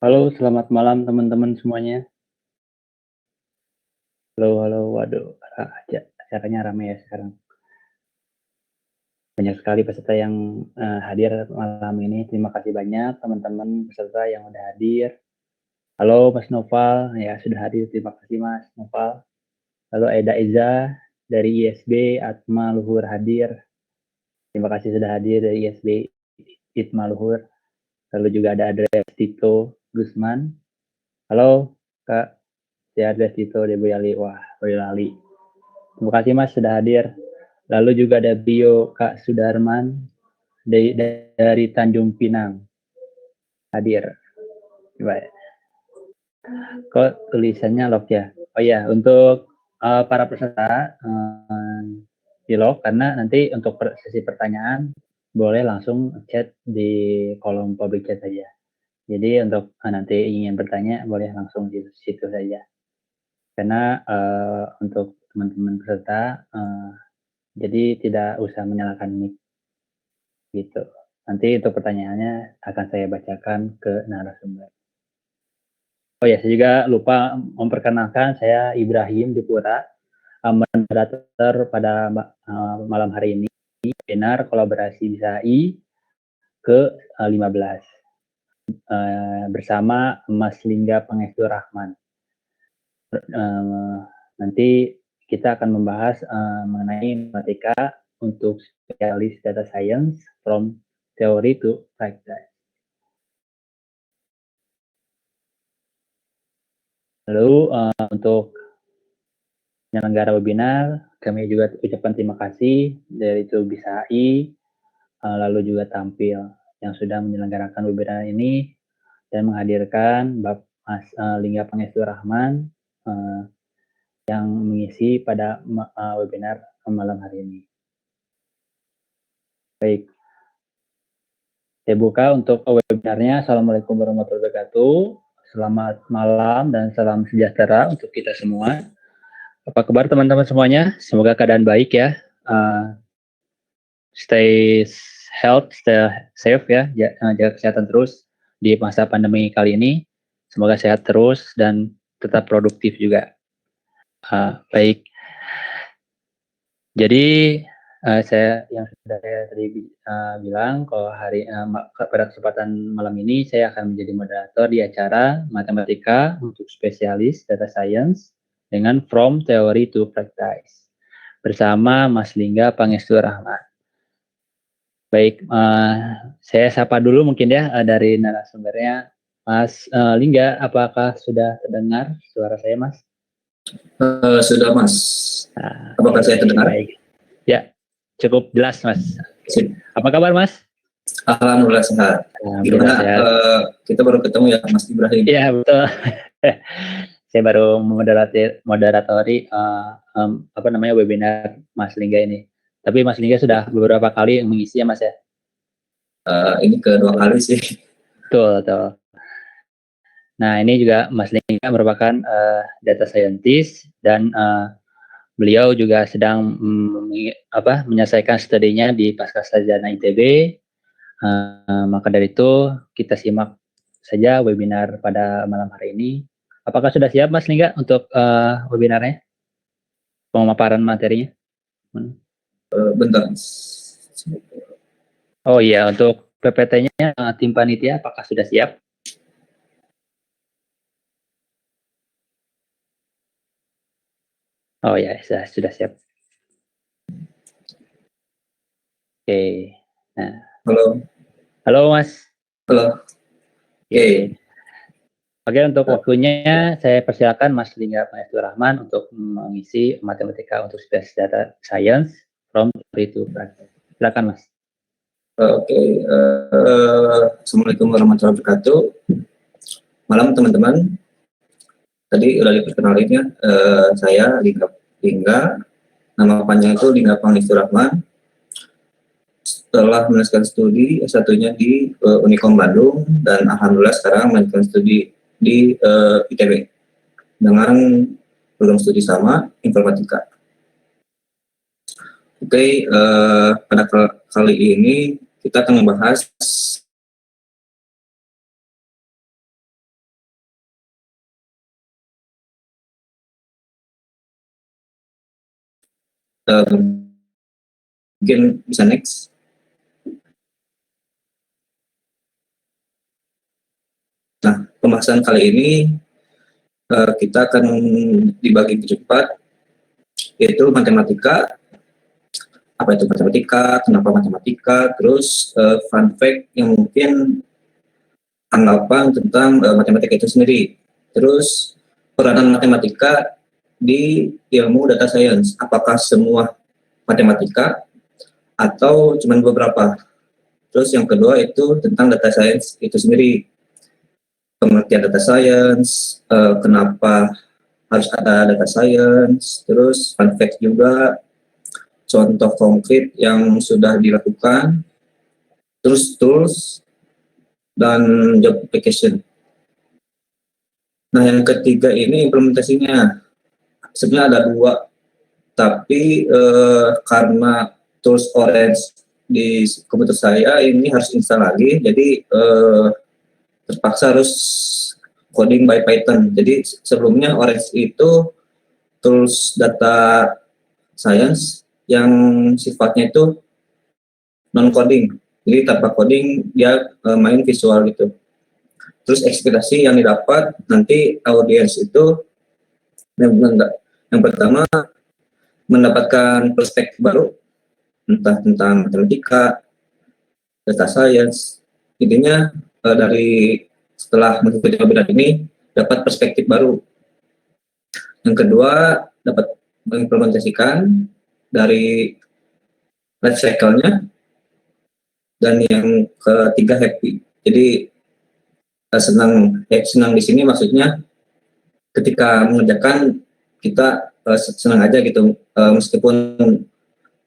Halo, selamat malam teman-teman semuanya. Halo halo, waduh, acaranya rame ya sekarang. Banyak sekali peserta yang, hadir malam ini. Terima kasih banyak teman-teman peserta yang udah hadir. Halo Mas Noval, ya sudah hadir, terima kasih Mas Noval. Halo Eda Eza dari ISB, Atma Luhur hadir. Terima kasih sudah hadir dari ISB Atma Luhur. Lalu juga ada Andreas Tito Gusman. Halo Kak, saya Andreas Tito dari Boyolali. Wah, Boyolali. Terima kasih Mas sudah hadir. Lalu juga ada Bio Kak Sudarman dari Tanjung Pinang hadir. Coba ya. Kok tulisannya log ya? Oh ya, untuk para peserta di log karena nanti untuk sesi pertanyaan boleh langsung chat di kolom public chat saja. Jadi untuk nanti ingin bertanya boleh langsung di situ saja. Karena untuk teman-teman peserta jadi tidak usah menyalakan mic gitu. Nanti untuk pertanyaannya akan saya bacakan ke narasumber. Oh ya, saya juga lupa memperkenalkan saya Ibrahim Dipura, moderator pada malam hari ini, webinar kolaborasi Bisa I ke-15 bersama Mas Lingga Pangestu Rahman. Nanti kita akan membahas mengenai matematika untuk spesialis data science from theory to practice. Lalu untuk penyelenggara webinar, kami juga ucapkan terima kasih dari itu Bisa I, lalu juga Tampil yang sudah menyelenggarakan webinar ini dan menghadirkan Mas Lingga Pangestu Rahman yang mengisi pada webinar malam hari ini. Baik, saya buka untuk webinarnya. Assalamualaikum warahmatullahi wabarakatuh. Selamat malam dan salam sejahtera untuk kita semua. Apa kabar teman-teman semuanya? Semoga keadaan baik ya. Stay health, stay safe ya. Jaga kesehatan terus di masa pandemi kali ini. Semoga sehat terus dan tetap produktif juga. Baik. Jadi saya yang sudah saya tadi bilang kalau pada kesempatan malam ini saya akan menjadi moderator di acara matematika untuk spesialis data science dengan from theory to practice bersama Mas Lingga Pangestu Rahman. Baik, saya sapa dulu mungkin ya dari narasumbernya, Mas Lingga, apakah sudah terdengar suara saya, Mas? Sudah, Mas. Apakah saya terdengar? Baik. Ya, cukup jelas, Mas. Sip. Apa kabar, Mas? Alhamdulillah sehat. Gimana kita baru ketemu ya, Mas Ibrahim? Iya, betul. Saya baru moderatori webinar Mas Lingga ini. Tapi Mas Lingga sudah beberapa kali mengisi ya, Mas ya? Ini kedua kali sih. Betul. Nah, ini juga Mas Lingga merupakan data scientist dan beliau juga sedang menyelesaikan studinya di Pascasarjana ITB. Maka dari itu kita simak saja webinar pada malam hari ini. Apakah sudah siap Mas Lingga untuk webinarnya? Pemaparan materinya? Bentar. Oh iya, untuk PPT-nya tim panitia apakah sudah siap? Oh ya, sudah siap. Oke. Nah. Halo Mas. Halo. Oke. Oke, untuk waktunya saya persilakan Mas Lingga Pangestu Rahman untuk mengisi matematika untuk spesialis data science from theory to practice. Silakan Mas. Oke. Assalamualaikum warahmatullahi wabarakatuh. Malam teman-teman. Tadi udah diperkenalkan ya, saya Lingga. Nama panjang itu Lingga Pangestu Rahman. Setelah melanjutkan studi S1-nya di Unikom Bandung dan alhamdulillah sekarang melanjutkan studi di ITB dengan program studi sama informatika. Oke, pada kali ini kita akan membahas mungkin bisa next. Nah, pembahasan kali ini kita akan dibagi cepat, yaitu matematika. Apa itu matematika, kenapa matematika, terus fun fact yang mungkin anggapan tentang matematika itu sendiri. Terus peranan matematika di ilmu data science, apakah semua matematika atau cuma beberapa. Terus yang kedua itu tentang data science itu sendiri, pengertian data science, kenapa harus ada data science, terus fun fact juga, contoh konkret yang sudah dilakukan, terus tools, dan job application. Nah, yang ketiga ini implementasinya. Sebenarnya ada dua, tapi karena tools Orange di komputer saya ini harus install lagi, jadi terpaksa harus coding by Python. Jadi sebelumnya Orange itu tools data science yang sifatnya itu non coding, jadi tanpa coding dia main visual gitu. Terus ekspektasi yang didapat nanti audiens itu yang pertama mendapatkan perspektif baru, entah tentang matematika, data science, intinya dari setelah mengikuti webinar ini dapat perspektif baru. Yang kedua dapat mengimplementasikan dari life cycle-nya, dan yang ketiga happy. Jadi senang di sini maksudnya ketika mengerjakan kita senang aja gitu, meskipun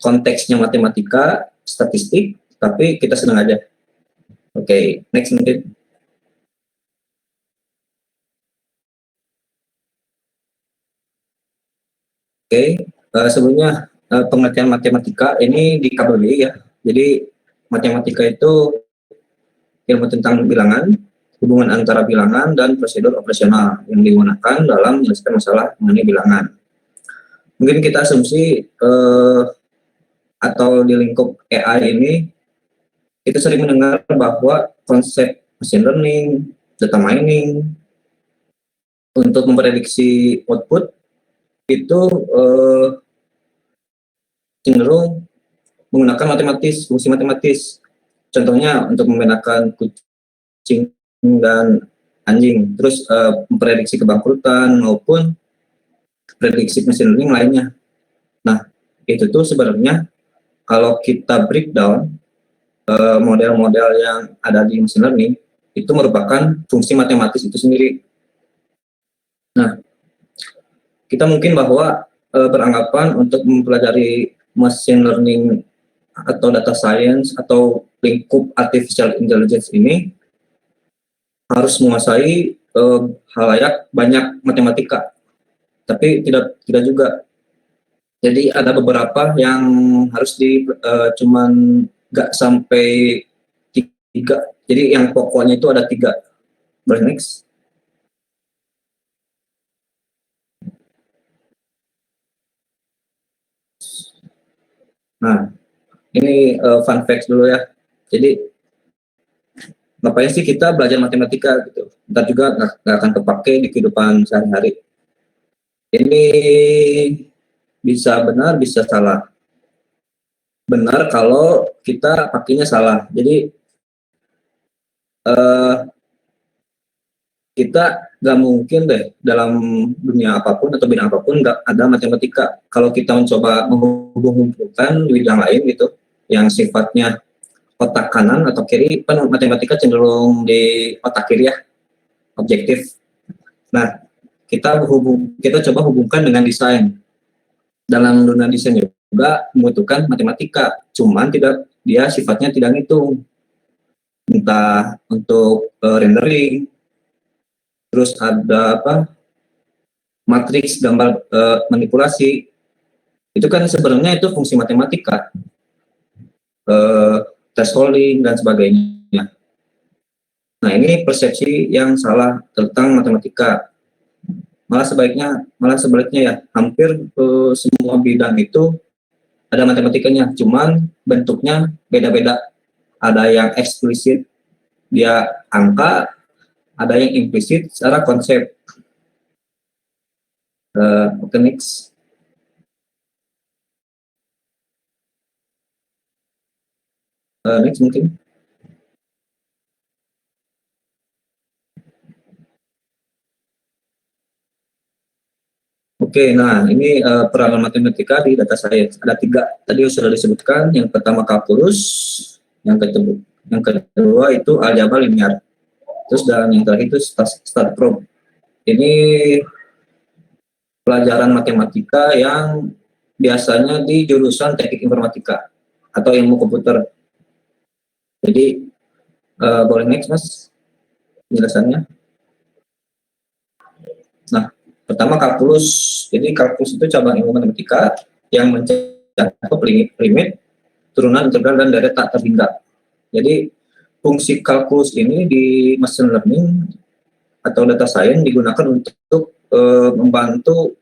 konteksnya matematika, statistik, tapi kita senang aja. Oke, next mungkin. Oke, sebelumnya pengertian matematika ini di KBBI ya. Jadi matematika itu ilmu tentang bilangan, hubungan antara bilangan dan prosedur operasional yang digunakan dalam menyelesaikan masalah mengenai bilangan. Mungkin kita asumsi atau di lingkup AI ini kita sering mendengar bahwa konsep machine learning, data mining untuk memprediksi output itu cenderung menggunakan fungsi matematis. Contohnya untuk membedakan kucing dan anjing, terus memprediksi kebangkrutan maupun prediksi machine learning lainnya. Nah, itu tuh sebenarnya kalau kita breakdown model-model yang ada di machine learning itu merupakan fungsi matematis itu sendiri. Nah, kita mungkin bahwa beranggapan untuk mempelajari machine learning atau data science atau lingkup artificial intelligence ini harus menguasai halayak banyak matematika, tapi tidak juga. Jadi ada beberapa yang harus cuman nggak sampai 3. Jadi yang pokoknya itu ada 3. Boleh next. Nah, ini fun facts dulu ya. Jadi ngapain sih kita belajar matematika gitu? Ntar juga nggak akan kepake di kehidupan sehari-hari. Ini bisa benar, bisa salah. Benar kalau kita pakainya salah. Jadi kita nggak mungkin deh dalam dunia apapun atau bidang apapun nggak ada matematika. Kalau kita mencoba menghubungkan bidang lain gitu, yang sifatnya otak kanan atau kiri, kan matematika cenderung di otak kiri ya, objektif. Nah, kita coba hubungkan dengan desain. Dalam dunia desain juga membutuhkan matematika, cuman dia sifatnya tidak ngitung, entah untuk rendering, terus ada matriks gambar manipulasi, Itu kan sebenarnya itu fungsi matematika, thresholding dan sebagainya. Nah, ini persepsi yang salah tentang matematika. Malah sebaliknya ya, hampir semua bidang itu ada matematikanya, cuman bentuknya beda-beda. Ada yang eksplisit dia angka, ada yang implisit secara konsep. Oke, next. Next mungkin. Oke, nah ini peranan matematika di data science. Ada 3, tadi sudah disebutkan. Yang pertama kalkulus, yang kedua itu aljabar linear. Terus dan yang terakhir itu StatPro. Ini pelajaran matematika yang biasanya di jurusan teknik informatika atau ilmu komputer. Jadi boleh next mas penjelasannya. Nah, pertama kalkulus. Jadi kalkulus itu cabang ilmu matematika yang mencakup limit, turunan, integral, dan deret tak terhingga. Jadi fungsi kalkulus ini di machine learning atau data science digunakan untuk membantu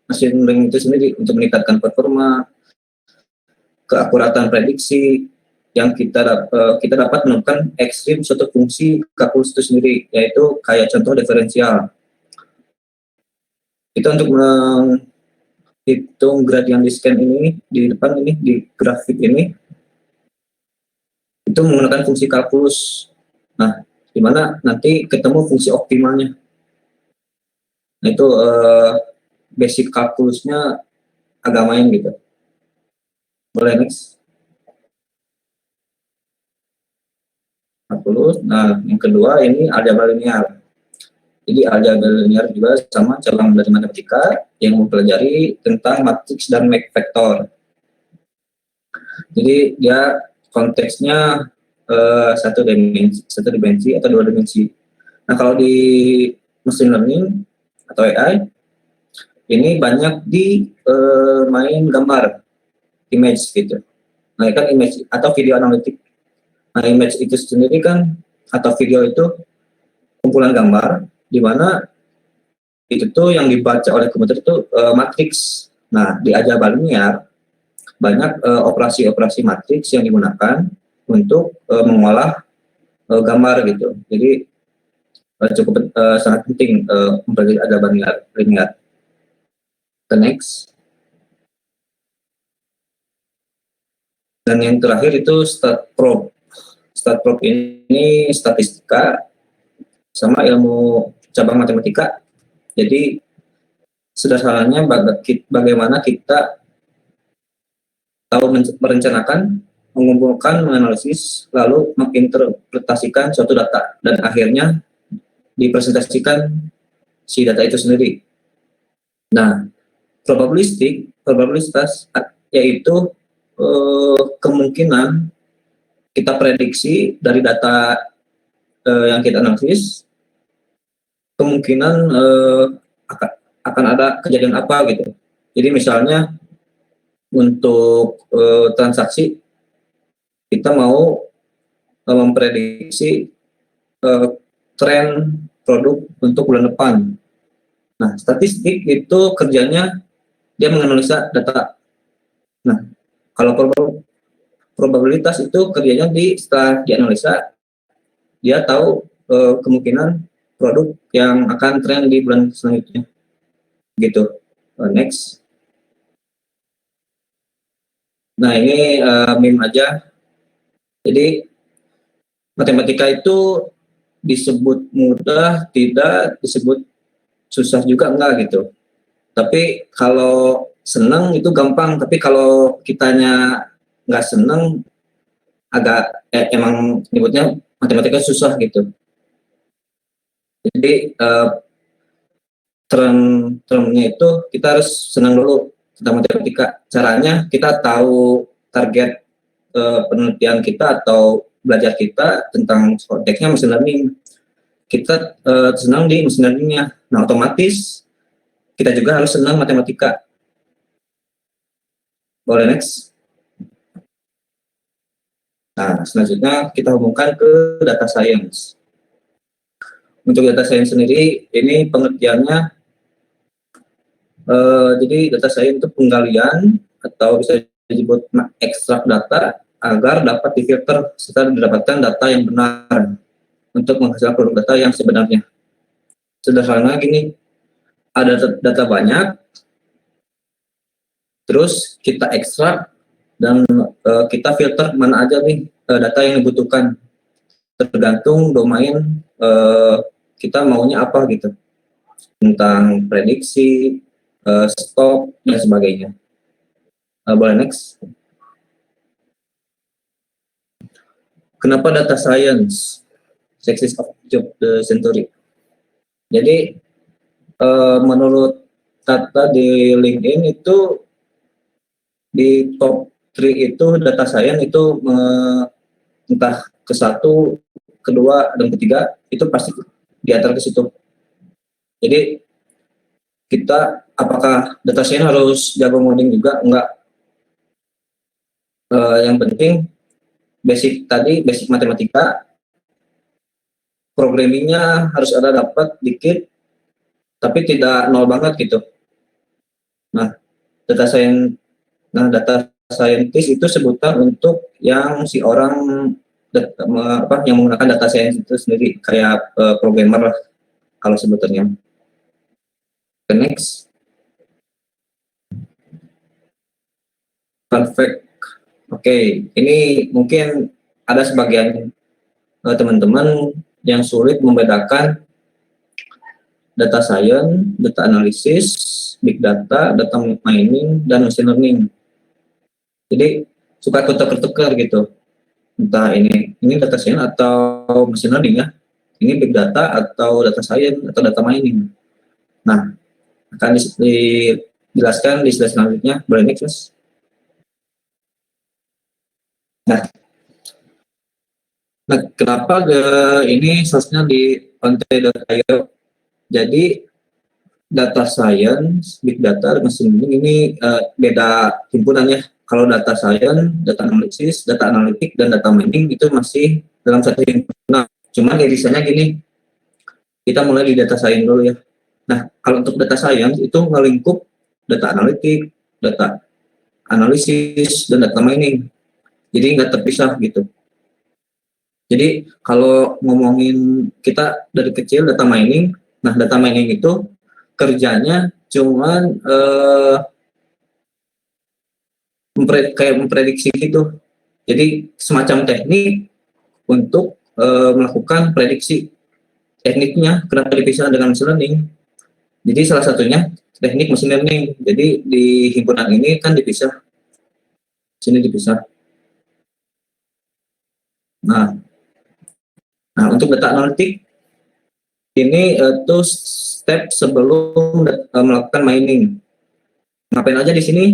machine learning itu sendiri untuk meningkatkan performa, keakuratan prediksi yang kita dapat menemukan ekstrim suatu fungsi kalkulus itu sendiri, yaitu kayak contoh diferensial. Itu untuk menghitung gradient descent ini di depan ini di grafik ini itu menggunakan fungsi kalkulus. Nah, di mana nanti ketemu fungsi optimalnya. Nah, itu basic kalkulusnya agak main gitu. Boleh next. Kalkulus. Nah, yang kedua ini aljabar linear. Jadi aljabar linear juga sama cabang belajar matematika yang mempelajari tentang matriks dan vektor. Jadi dia konteksnya satu dimensi atau 2 dimensi. Nah, kalau di machine learning atau AI ini banyak di main gambar, image gitu. Nah, kan image atau video analitik. Nah, image itu sendiri kan atau video itu kumpulan gambar di mana itu tuh yang dibaca oleh komputer itu matriks. Nah, di aljabar linear banyak operasi-operasi matriks yang digunakan untuk mengolah gambar gitu. Jadi cukup sangat penting mempelajari aljabar linear. The next. Dan yang terakhir itu StatPro. StatPro ini statistika sama ilmu cabang matematika. Jadi sederhananya bagaimana kita tahu merencanakan, mengumpulkan, menganalisis, lalu menginterpretasikan suatu data dan akhirnya dipresentasikan si data itu sendiri. Nah, probabilitas yaitu kemungkinan kita prediksi dari data yang kita analisis, kemungkinan akan ada kejadian apa gitu. Jadi misalnya untuk transaksi kita mau memprediksi tren produk untuk bulan depan. Nah, statistik itu kerjanya dia menganalisa data. Nah, kalau probabilitas itu kerjanya setelah dianalisa dia tahu kemungkinan produk yang akan tren di bulan selanjutnya. Gitu. Next. Nah, ini meme aja. Jadi matematika itu disebut mudah, tidak disebut susah juga enggak gitu. Tapi kalau senang itu gampang, tapi kalau kitanya nggak senang agak emang nyebutnya matematika susah gitu. Jadi termnya itu kita harus senang dulu tentang matematika. Caranya kita tahu target penelitian kita atau belajar kita tentang konteksnya machine learning. Kita senang di machine learningnya. Nah, otomatis kita juga harus senang matematika. Boleh next. Nah, selanjutnya kita hubungkan ke data science. Untuk data science sendiri, ini pengertiannya, jadi data science itu penggalian atau bisa disebut ekstrak data agar dapat difilter serta didapatkan data yang benar untuk menghasilkan produk data yang sebenarnya. Sederhana gini, ada data banyak, terus kita ekstrak dan kita filter mana aja nih data yang dibutuhkan, tergantung domain kita maunya apa gitu, tentang prediksi, stok dan sebagainya. Boleh next. Kenapa data science success of job the century? Jadi menurut data di LinkedIn itu di top 3 itu data science itu entah ke satu, kedua, dan ketiga itu pasti di antara ke situ. Jadi kita apakah data science harus jago coding juga? Enggak. Yang penting basic matematika, programmingnya harus ada dapat dikit, tapi tidak nol banget gitu. Nah, data science, data scientist itu sebutan untuk yang si orang yang menggunakan data science itu sendiri, kayak programmer lah kalau sebutannya. Next. Fun fact. Oke, ini mungkin ada sebagian teman-teman yang sulit membedakan data science, data analysis, big data, data mining, dan machine learning. Jadi suka ketukar-tukar gitu. Entah ini data science atau machine learning ya. Ini big data atau data science atau data mining. Nah, akan dijelaskan di slide selanjutnya. Boleh next, Mas? Nah, kenapa ini source-nya di Ontario? Jadi data science, big data, machine learning ini beda himpunannya. Kalau data science, data analysis, data analitik, dan data mining itu masih dalam satu himpunan. Cuman irisannya gini, kita mulai di data science dulu ya. Nah, kalau untuk data science itu ngelingkup data analitik, data analisis, dan data mining. Jadi nggak terpisah gitu. Jadi kalau ngomongin kita dari kecil data mining, nah data mining itu kerjanya cuman kayak memprediksi gitu. Jadi semacam teknik untuk melakukan prediksi. Tekniknya kenapa dipisah dengan machine learning? Jadi salah satunya teknik machine learning. Jadi di himpunan ini kan dipisah, sini dipisah. Nah untuk data analitik ini itu step sebelum melakukan mining. Ngapain aja di sini?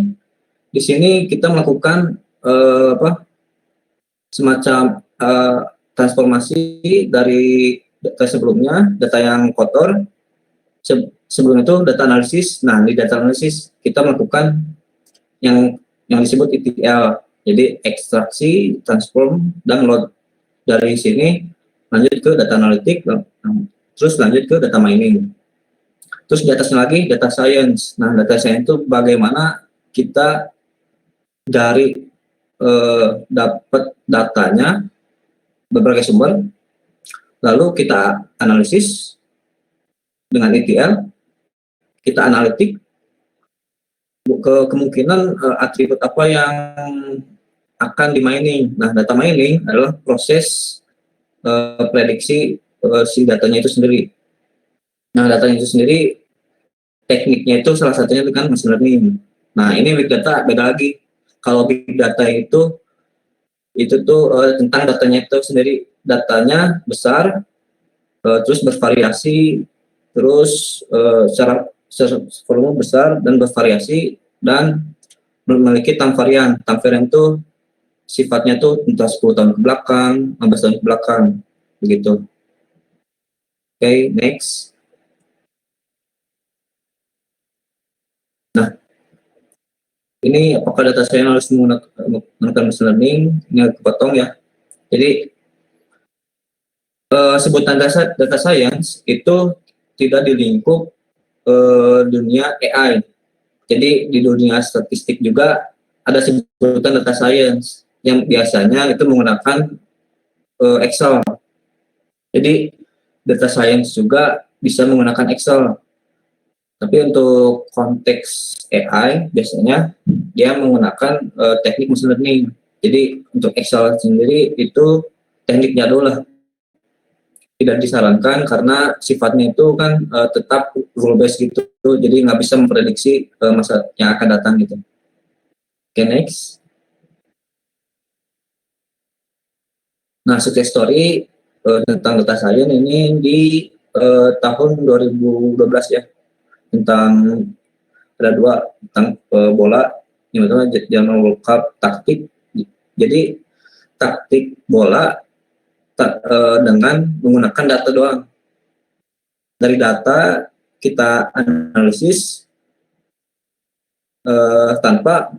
Di sini kita melakukan semacam transformasi dari data sebelumnya, data yang kotor. Sebelum itu data analisis. Nah, di data analisis kita melakukan yang disebut ETL. Jadi ekstraksi, transform, dan load. Dari sini lanjut ke data analitik, terus lanjut ke data mining. Terus di atasnya lagi data science. Nah, data science itu bagaimana kita dari dapat datanya berbagai sumber, lalu kita analisis dengan ETL, kita analitik ke kemungkinan atribut apa yang akan di mining. Nah, data mining adalah proses prediksi si datanya itu sendiri. Nah, datanya itu sendiri tekniknya itu salah satunya dengan machine learning. Nah, ini big data beda lagi. Kalau big data itu tuh tentang datanya itu sendiri. Datanya besar, terus bervariasi, terus secara volume besar dan bervariasi, dan memiliki time varian. Time varian itu sifatnya tuh entah 10 tahun ke belakang, 15 tahun ke belakang, begitu. Oke, next. Nah, Ini apakah data science harus menggunakan machine learning? Ini kepotong ya. Jadi sebutan data science itu tidak di lingkup dunia AI. Jadi di dunia statistik juga ada sebutan data science yang biasanya itu menggunakan Excel. Jadi data science juga bisa menggunakan Excel. Tapi untuk konteks AI biasanya dia menggunakan teknik machine learning. Jadi untuk Excel sendiri itu teknik jadul lah, tidak disarankan karena sifatnya itu kan tetap rule based gitu, jadi nggak bisa memprediksi masa yang akan datang gitu. Oke, next. Nah, success story tentang data science ini di tahun 2012 ya, tentang ada dua tentang bola, yang pertama Jerman World Cup taktik. Jadi taktik bola dengan menggunakan data doang. Dari data kita analisis tanpa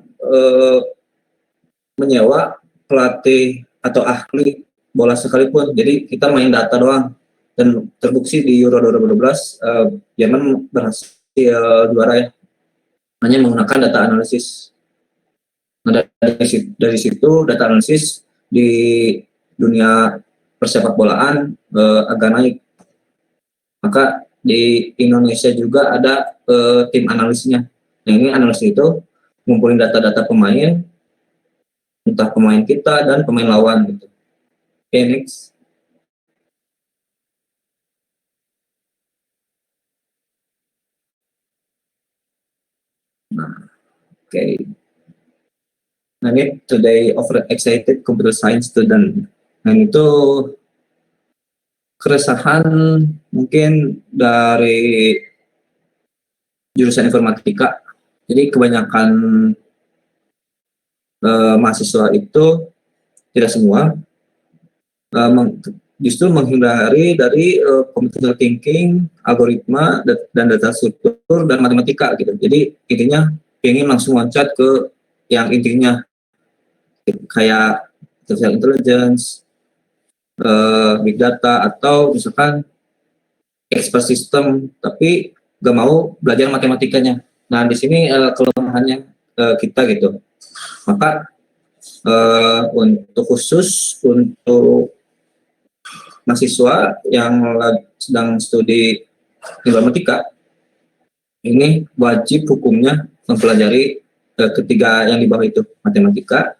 menyewa pelatih atau ahli bola sekalipun. Jadi kita main data doang. Dan terbukti di Euro 2012 Jerman berhasil juara ya, hanya menggunakan data analisis. Nah, dari situ data analisis di dunia persepak bolaan agak naik. Maka di Indonesia juga ada tim analisnya. Nah, ini analisis itu ngumpulin data-data pemain, entah pemain kita dan pemain lawan gitu. Oke, next. Nah, oke. Nah, ini today over excited computer science student. Nah, itu keresahan mungkin dari jurusan informatika. Jadi kebanyakan mahasiswa itu, tidak semua, justru menghindari dari computer thinking, algoritma, dan data struktur, dan matematika gitu. Jadi intinya ingin langsung loncat ke yang intinya, kayak artificial intelligence, big data, atau misalkan expert system, tapi gak mau belajar matematikanya. Nah, di sini kelemahannya kita gitu. Maka untuk khusus untuk mahasiswa yang sedang studi informatika, ini wajib hukumnya mempelajari ketiga yang di bawah itu, matematika,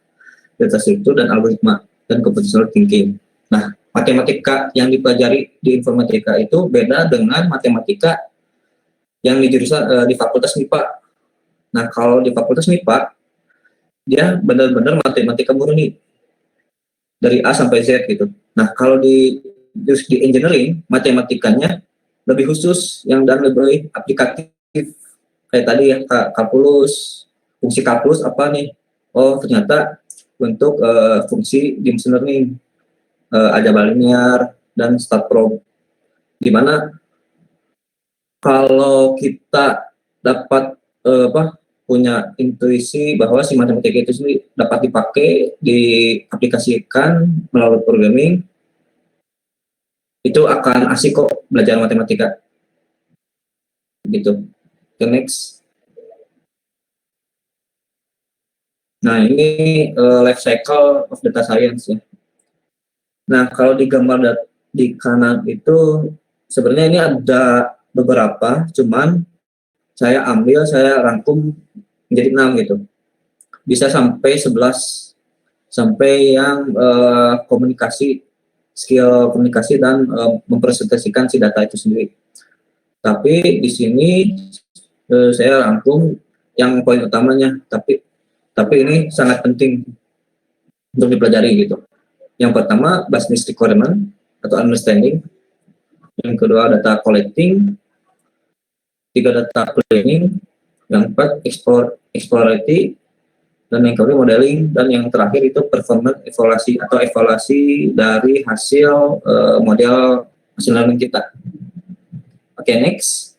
data struktur, dan algoritma, dan computational thinking. Nah, matematika yang dipelajari di informatika itu beda dengan matematika yang di jurusan di fakultas MIPA. Nah, kalau di fakultas MIPA, dia benar-benar matematika murni dari A sampai Z gitu. Nah, kalau di engineering, matematikanya lebih khusus yang dan lebih aplikatif. Kayak tadi ya, kalkulus, fungsi kalkulus apa nih? Oh, ternyata untuk fungsi di machine learning, aljabar linear, dan stat probe. Dimana kalau kita dapat punya intuisi bahwa si matematika itu sendiri dapat dipakai, diaplikasikan melalui programming, itu akan asik kok belajar matematika gitu. The next. Nah, ini life cycle of data science ya. Nah, kalau di gambar di kanan itu sebenarnya ini ada beberapa, cuman saya rangkum menjadi 6 gitu. Bisa sampai 11, sampai yang komunikasi, skill komunikasi, dan mempresentasikan si data itu sendiri. Tapi di sini saya rangkum yang poin utamanya, tapi ini sangat penting untuk dipelajari gitu. Yang pertama, business requirement atau understanding. Yang kedua, data collecting. 3, data planning. Yang 4, exploratory. Dan yang kedua, modeling. Dan yang terakhir itu performance evaluasi atau evaluasi dari hasil model machine learning kita. Oke, next.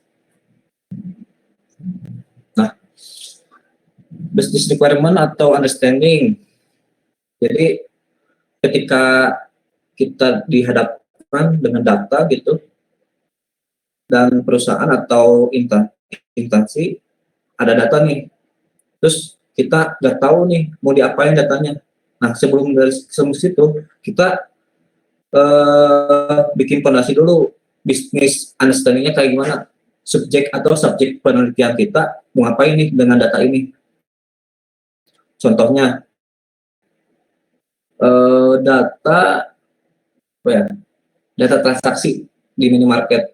Nah, business requirement atau understanding. Jadi ketika kita dihadapkan dengan data gitu, dan perusahaan atau instansi ada data nih, terus kita nggak tahu nih mau diapain datanya. Nah, sebelum situ kita bikin fondasi dulu, bisnis understanding-nya kayak gimana, subjek penelitian kita mau ngapain nih dengan data ini. Contohnya data data transaksi di minimarket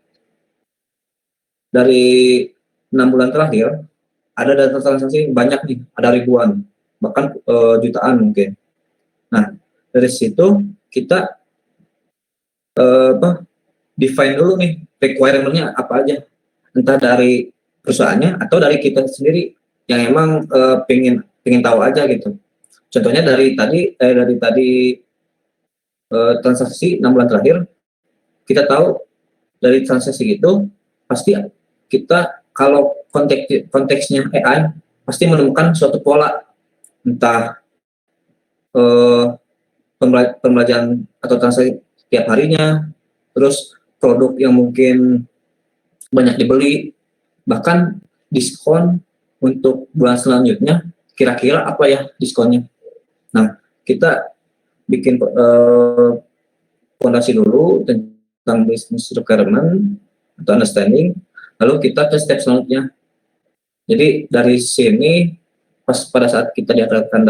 dari 6 bulan terakhir, ada data transaksi banyak nih, ada ribuan, bahkan jutaan mungkin. Nah, dari situ kita define dulu nih requirement-nya apa aja, entah dari perusahaannya atau dari kita sendiri yang emang pengen tahu aja gitu. Contohnya dari tadi transaksi 6 bulan terakhir, kita tahu dari transaksi itu pasti kita kalau konteksnya AI pasti menemukan suatu pola, entah pembelajaran atau transaksi setiap harinya, terus produk yang mungkin banyak dibeli, bahkan diskon untuk bulan selanjutnya kira-kira apa ya diskonnya. Nah, kita bikin fondasi dulu tentang business requirement atau understanding, lalu kita ke step selanjutnya. Jadi dari sini pada saat kita dihadapkan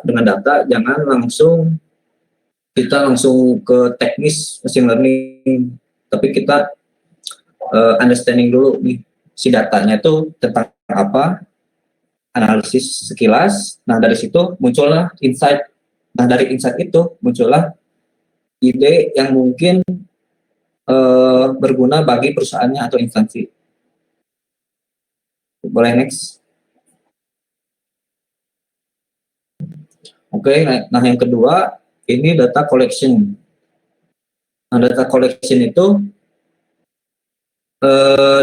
dengan data, jangan langsung ke teknis machine learning, tapi kita understanding dulu nih si datanya itu tentang apa, analisis sekilas. Nah, dari situ muncullah insight. Nah, dari insight itu muncullah ide yang mungkin berguna bagi perusahaannya atau instansi. Boleh next. Oke, nah yang kedua ini data collection. Nah, data collection itu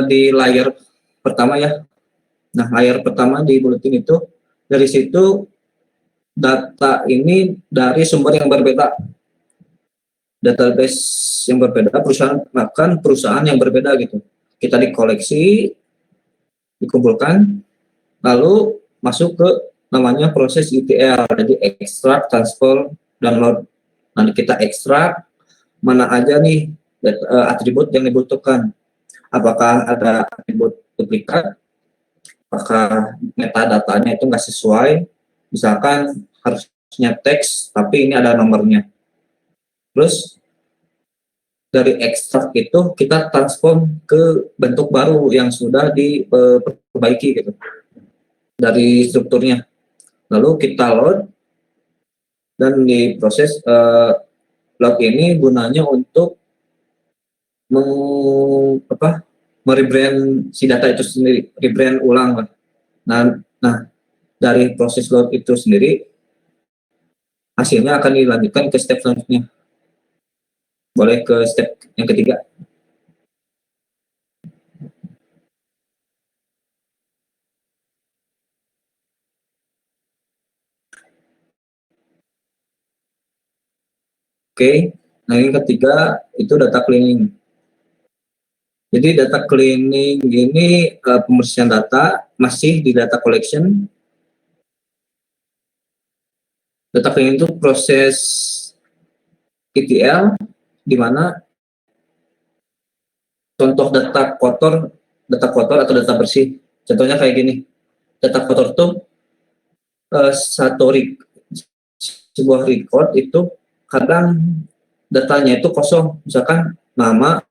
di layer pertama ya. Nah, layer pertama di bulletin itu, dari situ data ini dari sumber yang berbeda, database yang berbeda, perusahaan yang berbeda gitu. Kita dikoleksi, dikumpulkan, lalu masuk ke namanya proses ETL, jadi extract, transfer, download. Nanti kita ekstrak mana aja nih atribut yang dibutuhkan. Apakah ada atribut duplikat, apakah metadatanya itu nggak sesuai, misalkan harusnya teks tapi ini ada nomornya. Terus dari ekstrak itu kita transform ke bentuk baru yang sudah diperbaiki gitu dari strukturnya, lalu kita load, dan di proses load ini gunanya untuk merebrand si data itu sendiri, rebrand ulang. Nah, dari proses load itu sendiri hasilnya akan dilanjutkan ke step selanjutnya. Boleh ke step yang ketiga. Oke, nah yang ketiga itu data cleaning. Jadi data cleaning ini pembersihan data masih di data collection. Data cleaning itu proses ETL di mana contoh data kotor atau data bersih. Contohnya kayak gini. Data kotor itu sebuah record itu kadang datanya itu kosong, misalkan nama,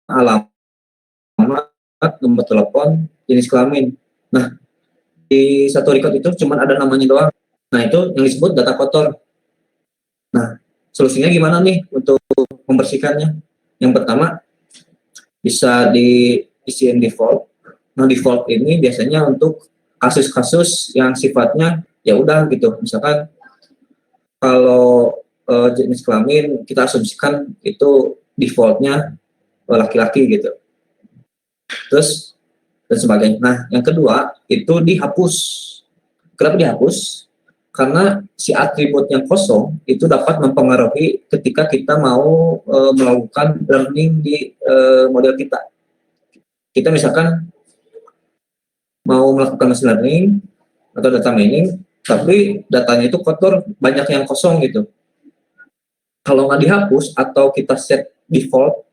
alamat, nomor telepon, jenis kelamin. Nah, di satu record itu cuma ada namanya doang. Nah, itu yang disebut data kotor. Nah, solusinya gimana nih untuk membersihkannya? Yang pertama, bisa diisiin default. Nah, default ini biasanya untuk kasus-kasus yang sifatnya ya udah gitu. Misalkan kalau jenis kelamin kita asumsikan itu defaultnya laki-laki gitu. Terus dan sebagainya. Nah, yang kedua itu dihapus. Kenapa dihapus? Karena si atribut yang kosong itu dapat mempengaruhi ketika kita mau melakukan learning di model kita. Kita misalkan mau melakukan machine learning atau data mining, tapi datanya itu kotor, banyak yang kosong gitu. Kalau nggak dihapus atau kita set default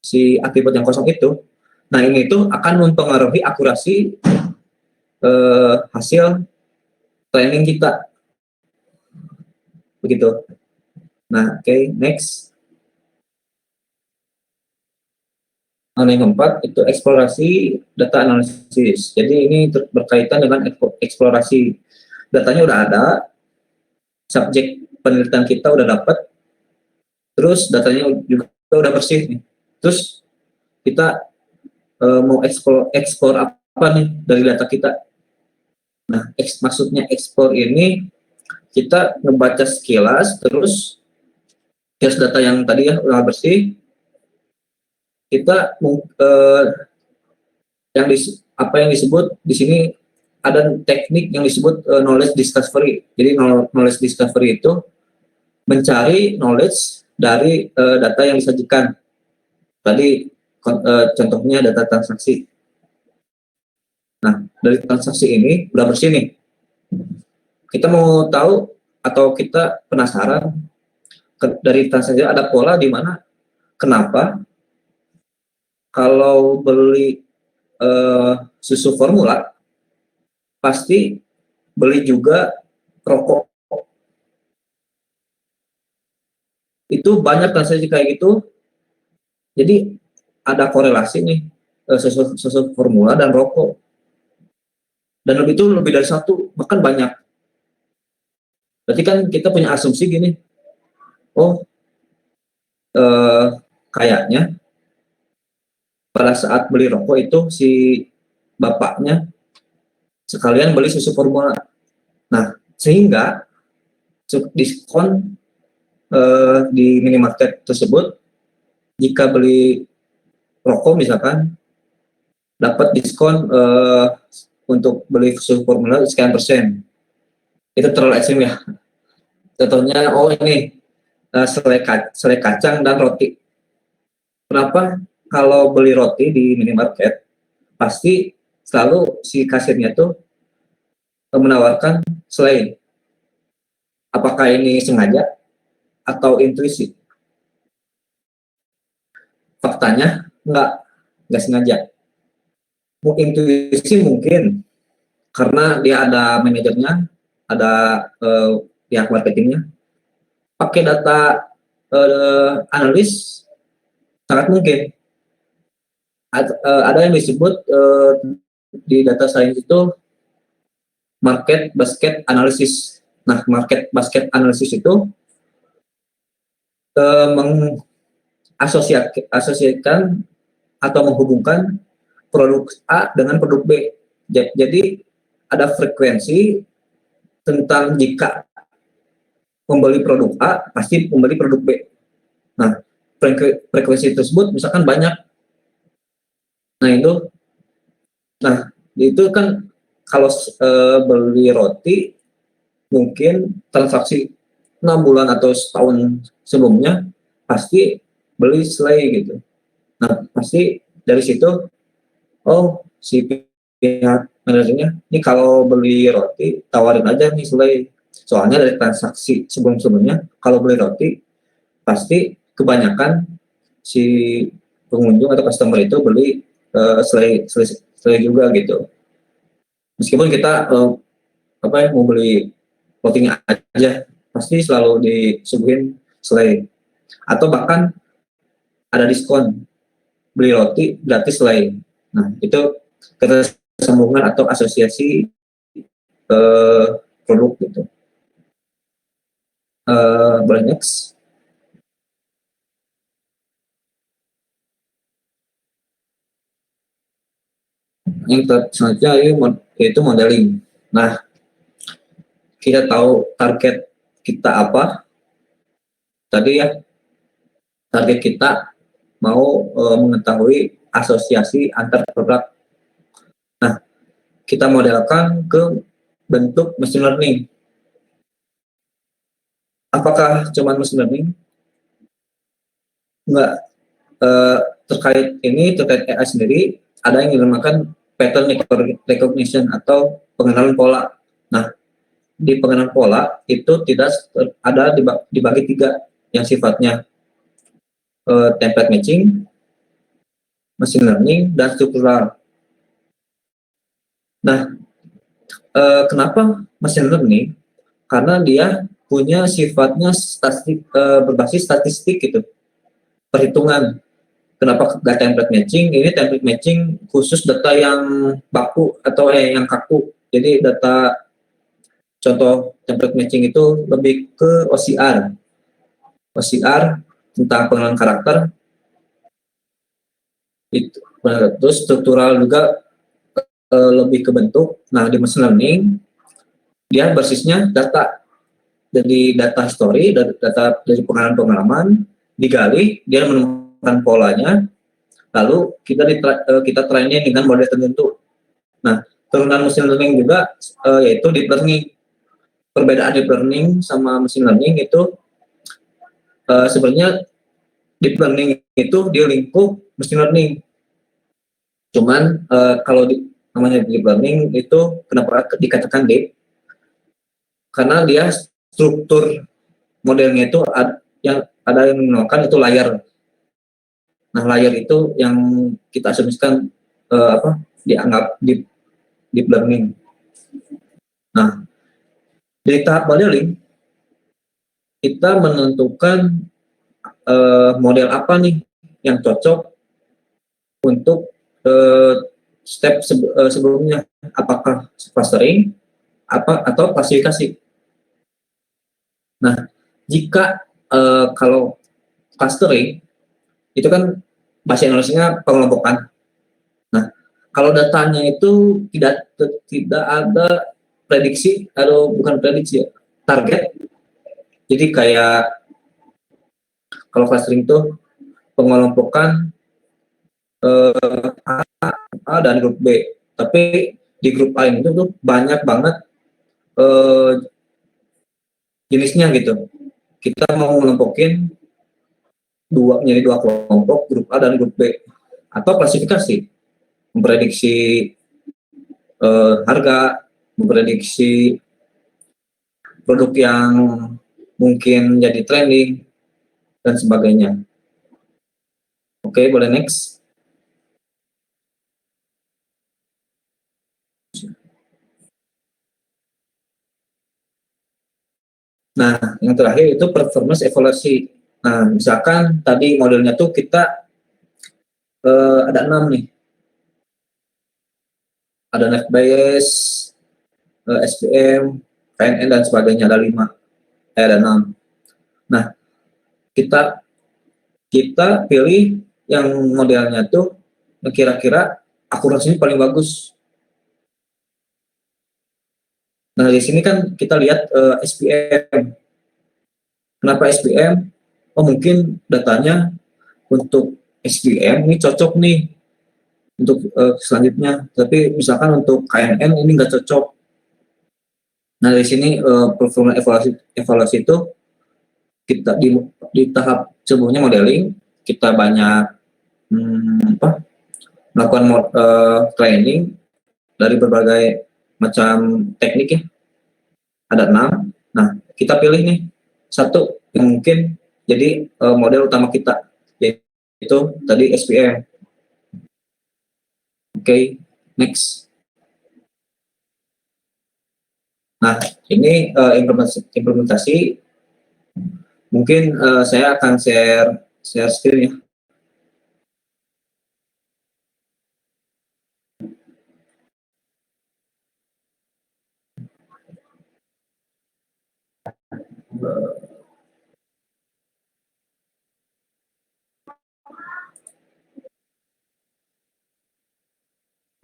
si atribut yang kosong itu, nah ini itu akan mempengaruhi akurasi hasil training kita, begitu. Nah, oke, next. Nah, yang keempat itu eksplorasi data analisis. Jadi ini berkaitan dengan eksplorasi. Datanya udah ada, subjek penelitian kita udah dapat, terus datanya juga udah bersih nih. Terus kita mau ekspor apa nih dari data kita. Nah, maksudnya ekspor ini kita ngebaca sekilas, terus data yang tadi ya udah bersih, kita apa yang disebut di sini ada teknik yang disebut knowledge discovery. Jadi knowledge discovery itu mencari knowledge dari data yang disajikan. Tadi contohnya data transaksi. Nah, dari transaksi ini udah bersih nih. Kita mau tahu atau kita penasaran dari transaksi ada pola di mana kenapa kalau beli susu formula pasti beli juga rokok. Itu banyak transaksi kayak gitu. Jadi ada korelasi nih susu formula dan rokok. Dan lebih dari satu, bahkan banyak. Berarti kan kita punya asumsi gini, oh kayaknya pada saat beli rokok itu si bapaknya sekalian beli susu formula. Nah, sehingga diskon di minimarket tersebut jika beli rokok misalkan dapat diskon untuk beli susu formula sekian persen. Itu terlalu ekstrim ya. Contohnya, oh ini selai kacang dan roti. Kenapa? Kalau beli roti di minimarket, pasti selalu si kasirnya tuh menawarkan selai. Apakah ini sengaja atau intuisi? Faktanya nggak sengaja. Intuisi mungkin karena dia ada manajernya, ada pihak marketingnya. Pakai data analis sangat mungkin. Ada yang disebut di data science itu market basket analysis. Nah, market basket analysis itu mengasosiasikan atau menghubungkan produk A dengan produk B. Jadi ada frekuensi tentang jika membeli produk A pasti membeli produk B. Nah, frekuensi tersebut misalkan banyak. Nah itu kan kalau beli roti mungkin transaksi 6 bulan atau setahun sebelumnya pasti beli selai gitu. Nah pasti dari situ, oh si pihak manajernya ini kalau beli roti tawarin aja nih selai. Soalnya dari transaksi sebelum-sebelumnya kalau beli roti pasti kebanyakan si pengunjung atau customer itu beli selai juga gitu. Meskipun kita mau beli rotinya aja, pasti selalu disuguhin selai. Atau bahkan ada diskon beli roti gratis selai. Nah itu ketersambungan atau asosiasi produk gitu. Boleh next. Yang selanjutnya yaitu modeling. Nah, kita tahu target kita apa. Tadi ya, target kita mau mengetahui asosiasi antar produk. Nah, kita modelkan ke bentuk machine learning. Apakah cuma machine learning? Enggak. Terkait AI sendiri, ada yang dinamakan pattern recognition atau pengenalan pola. Nah, di pengenalan pola itu tidak ada dibagi tiga yang sifatnya template matching, machine learning, dan struktural. Nah, kenapa machine learning? Karena dia punya sifatnya berbasis statistik gitu, perhitungan. Kenapa nggak template matching? Ini template matching khusus data yang baku atau yang kaku. Jadi data contoh template matching itu lebih ke OCR. OCR tentang pengenalan karakter itu. Terus struktural juga lebih ke bentuk. Nah, di machine learning dia basisnya data. Jadi data history, data dari pengalaman digali, dia menemukan polanya, lalu kita training dengan model tertentu. Nah, turunan machine learning juga yaitu deep learning. Perbedaan deep learning sama machine learning itu sebenarnya deep learning itu di lingkup machine learning. Cuman kalau namanya deep learning itu kenapa dikatakan deep? Karena dia struktur modelnya itu yang dinamakan itu layar. Nah, layar itu yang kita asumsikan dianggap deep learning. Nah, di tahap modeling kita menentukan model apa nih yang cocok untuk step sebelumnya, apakah clustering atau klasifikasi. Nah, jika kalau clustering itu kan bahasa Indonesia pengelompokan. Nah, kalau datanya itu tidak ada prediksi atau bukan prediksi ya, target. Jadi kayak kalau clustering itu pengelompokan A dan grup B. Tapi di grup A itu tuh banyak banget eh, jenisnya gitu. Kita mau mengelompokin menjadi dua kelompok, grup A dan grup B. Atau klasifikasi, memprediksi harga, memprediksi produk yang mungkin jadi trending, dan sebagainya. Oke, boleh next. Nah, yang terakhir itu performance evaluasi. Nah, misalkan tadi modelnya tuh kita ada 6 nih. Ada net bias, SPM, KNN, dan sebagainya. Ada 5, ada 6. Nah, kita pilih yang modelnya tuh yang kira-kira akurasinya paling bagus. Nah, di sini kan kita lihat SPM. Kenapa SPM? Oh, mungkin datanya untuk SPM ini cocok nih untuk selanjutnya. Tapi misalkan untuk KNN ini nggak cocok. Nah, dari sini performa evaluasi itu kita di tahap sebelumnya modeling kita banyak melakukan training dari berbagai macam teknik ya. Ada 6. Nah, kita pilih nih satu yang mungkin jadi model utama kita, yaitu tadi SPM. Oke, next. Nah, ini implementasi. Mungkin saya akan share screen ya.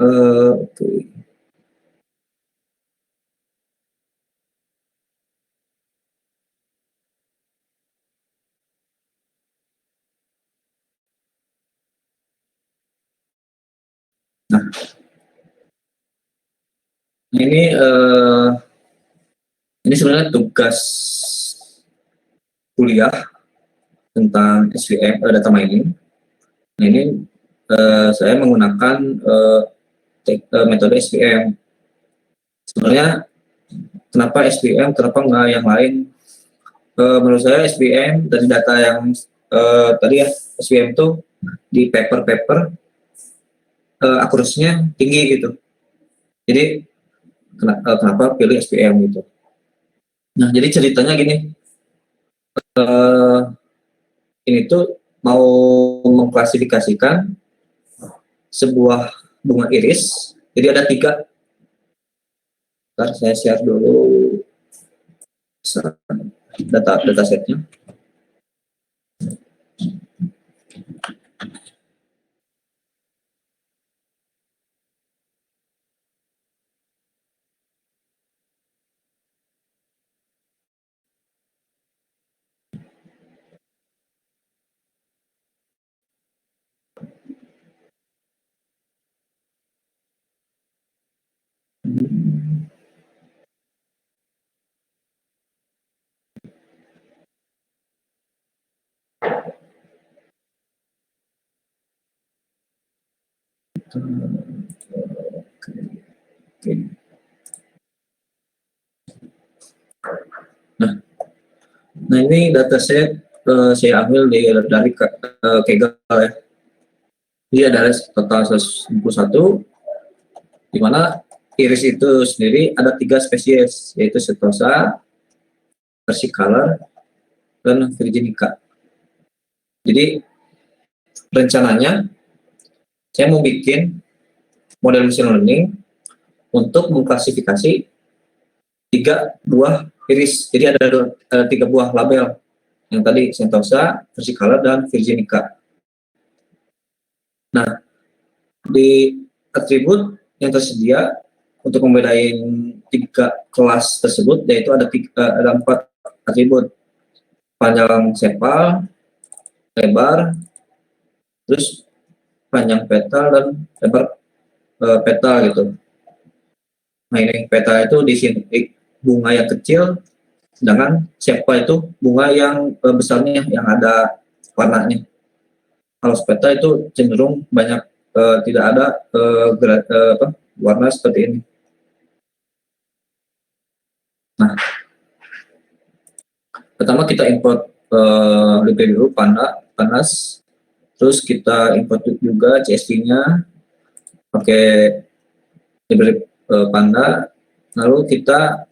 Oke. Nah, Ini sebenarnya tugas kuliah tentang SVM, data mining. Nah, ini saya menggunakan metode SVM. Sebenarnya kenapa SVM, kenapa nggak yang lain? Menurut saya SVM dari data yang tadi ya, SVM itu di paper-paper akurasinya tinggi gitu. Jadi kenapa pilih SVM gitu? Nah, jadi ceritanya gini, ini tuh mau mengklasifikasikan sebuah bunga iris. Jadi ada 3. Ntar saya share dulu data setnya. Oke. Nah ini dataset saya ambil dari Kaggle ya. Dia ada total 161, di mana iris itu sendiri ada 3 spesies, yaitu Setosa, Versicolor, dan Virginica. Jadi rencananya saya mau bikin model machine learning untuk mengklasifikasi 3 buah iris. Jadi ada 3 buah label, yang tadi Sentosa, Versicolor, dan Virginica. Nah, di atribut yang tersedia untuk membedain 3 kelas tersebut, yaitu ada 4 atribut: panjang sepal, lebar, terus panjang petal, dan lebar petal gitu. Nah ini petal itu di sini bunga yang kecil, sedangkan sepal itu bunga yang besarnya yang ada warnanya. Kalau petal itu cenderung banyak tidak ada warna seperti ini. Nah, pertama kita import library dulu, Pandas, terus kita import juga CSV-nya pakai library Panda, lalu kita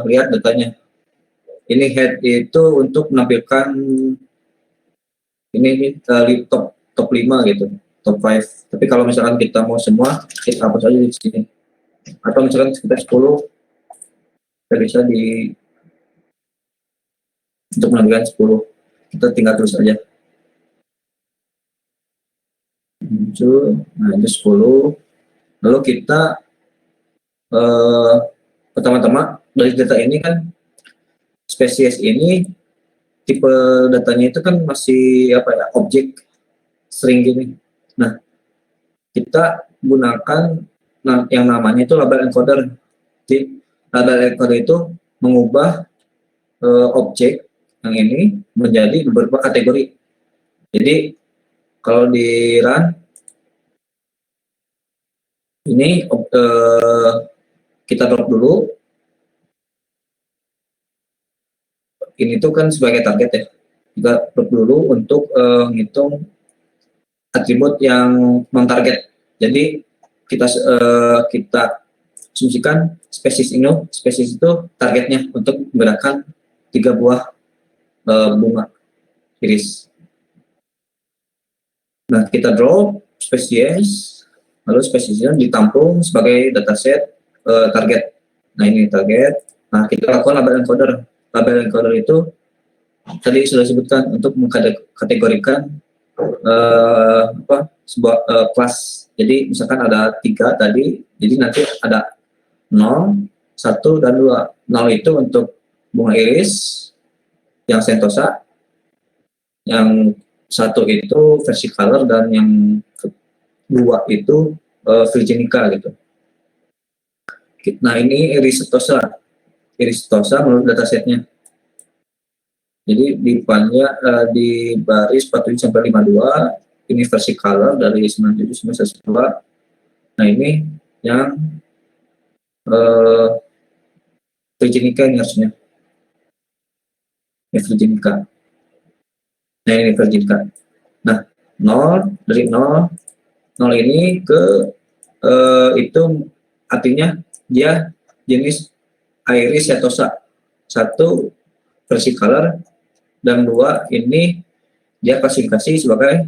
lihat datanya. Ini head itu untuk menampilkan ini top 5 gitu, top 5. Tapi kalau misalkan kita mau semua, kita hapus aja di sini. Atau misalkan sekitar 10, kita bisa untuk menampilkan 10. Kita tinggal terus aja. Muncul, nah itu 10. Lalu kita pertama-tama dari data ini kan, spesies ini tipe datanya itu kan masih objek string gini. Nah, kita gunakan yang namanya itu label encoder. Jadi label encoder itu mengubah objek yang ini menjadi beberapa kategori. Jadi kalau di run ini kita drop dulu. Ini tuh kan sebagai target ya. Kita drop dulu untuk menghitung atribut yang non-target. Jadi kita asumsikan spesies itu targetnya untuk menggerakkan 3 buah bunga iris. Nah, kita drop spesies, lalu spesiesnya ditampung sebagai dataset target. Nah, ini target. Nah, kita lakukan label encoder. Label encoder itu tadi sudah disebutkan untuk mengkategorikan sebuah kelas. Jadi misalkan ada 3 tadi, jadi nanti ada 0, 1, dan 2. 0 itu untuk bunga iris yang Sentosa, yang 1 itu Versicolor, dan yang 2 itu Virginica gitu. Nah, ini Eristosa menurut datasetnya. Jadi di depannya di baris 47 sampai 52, ini versi color dari 97 sampai 102. Nah, ini yang Virginica ini harusnya. Ini Virginica. Nah, ini Virginica. Nah, 0 dari 0 ini ke itu artinya dia jenis Iris setosa. 1 versi color, dan 2 ini dia klasifikasi sebagai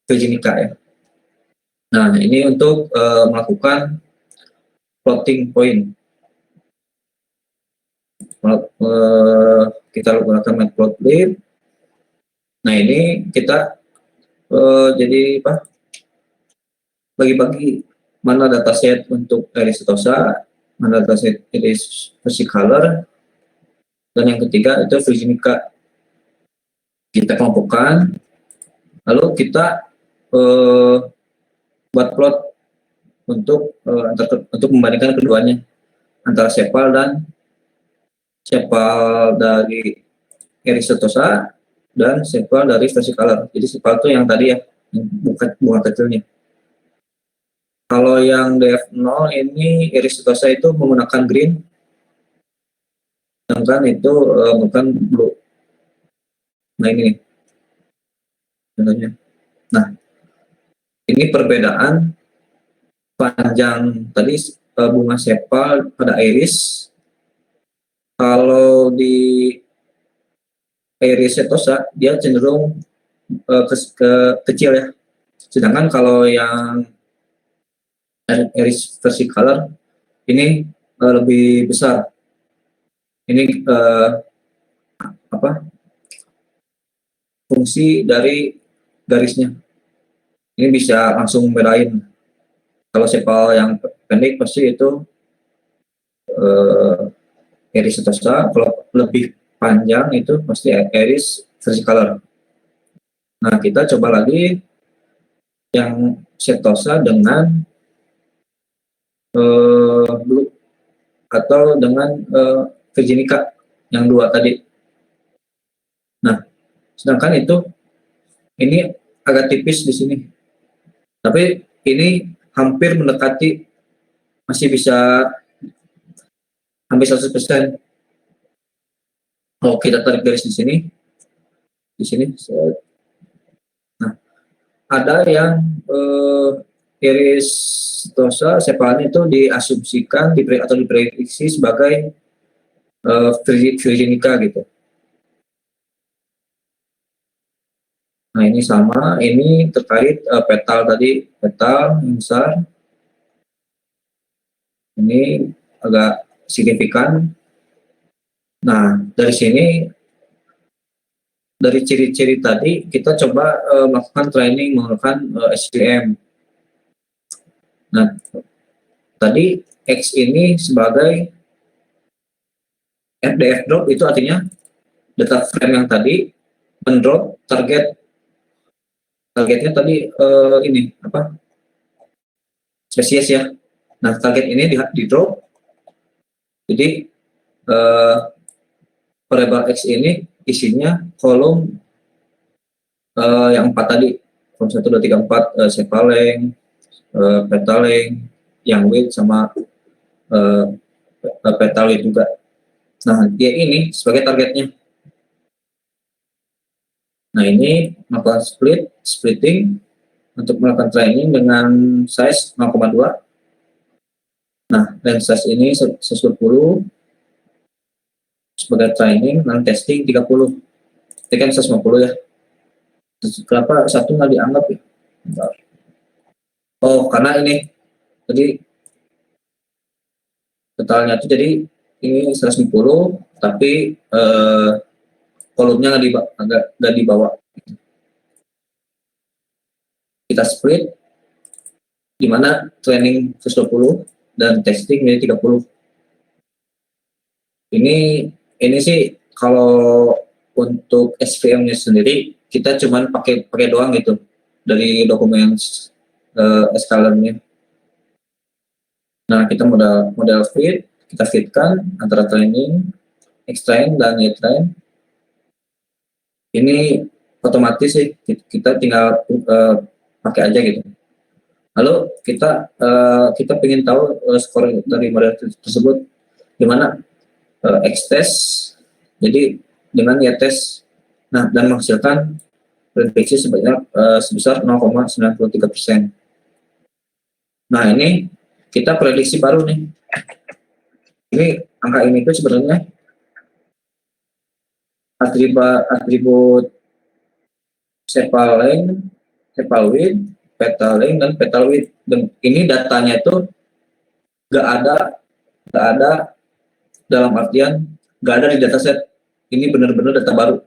Virginica ya. Nah, ini untuk melakukan plotting point. Kita gunakan matplotlib. Nah, ini kita jadi apa? Bagi-bagi mana dataset untuk Iris setosa, mana dataset Iris versi color, dan yang ketiga itu Virginica. Kita kelompokkan, lalu kita buat plot untuk membandingkan keduanya antara sepal dari Iris setosa dan sepal dari versi color. Jadi sepal itu yang tadi ya, yang bukan kecilnya. Kalau yang DF0 ini Iris setosa itu menggunakan green, sedangkan itu bukan blue. Nah, ini nih contohnya. Nah, ini perbedaan panjang tadi bunga sepal pada iris. Kalau di Iris setosa dia cenderung kecil ya. Sedangkan kalau yang Iris versi color ini lebih besar. Ini fungsi dari garisnya. Ini bisa langsung bedain. Kalau sepal yang pendek pasti itu Iris setosa, kalau lebih panjang itu pasti Iris versi color. Nah, kita coba lagi yang setosa dengan blue atau dengan Virginica yang 2 tadi. Nah, sedangkan itu ini agak tipis di sini, tapi ini hampir mendekati, masih bisa hampir 100%. Oh, kita tarik garis di sini. Nah, ada yang Iris setosa sepalnya itu diasumsikan atau diprediksi sebagai Virginica gitu. Nah, ini sama, ini terkait petal tadi, petal yang besar. Ini agak signifikan. Nah, dari sini, dari ciri-ciri tadi, kita coba melakukan training menggunakan SVM. Nah, tadi X ini sebagai FDF drop, itu artinya data frame yang tadi mendrop targetnya tadi ini apa? Spesies ya. Nah, target ini di drop. Jadi variabel X ini isinya kolom yang 4 tadi, kolom 1, 2, 3, 4, sepaleng, petaleng, yang weight sama petal weight juga. Nah, dia ini sebagai targetnya. Nah, ini melakukan splitting untuk melakukan training dengan size 0,2. Nah, dan size ini 110 sebagai training, dan testing 30. Ini kan 150 ya. Kenapa satu nggak dianggap ya? Bentar. Oh, karena ini jadi totalnya itu jadi ini 150, tapi kolomnya nggak dibawa. Kita split, di mana training 120 dan testing menjadi 30. Ini sih kalau untuk SVM-nya sendiri kita cuman pakai doang gitu dari dokumen scalarnya. Nah, kita model fit, kita fitkan antara training, X-train dan Y-train. Ini otomatis sih, kita tinggal pakai aja gitu. Lalu kita ingin tahu skor dari model tersebut gimana, X-test, jadi dengan Y-test, nah dan menghasilkan prediksi sebesar 0,93%. Nah ini kita prediksi baru nih. Ini angka ini tuh sebenarnya atribut Sephaleng, Sephalwid, Petalink dan Petalwid. Dan ini datanya itu nggak ada dalam artian nggak ada di dataset. Ini benar-benar data baru.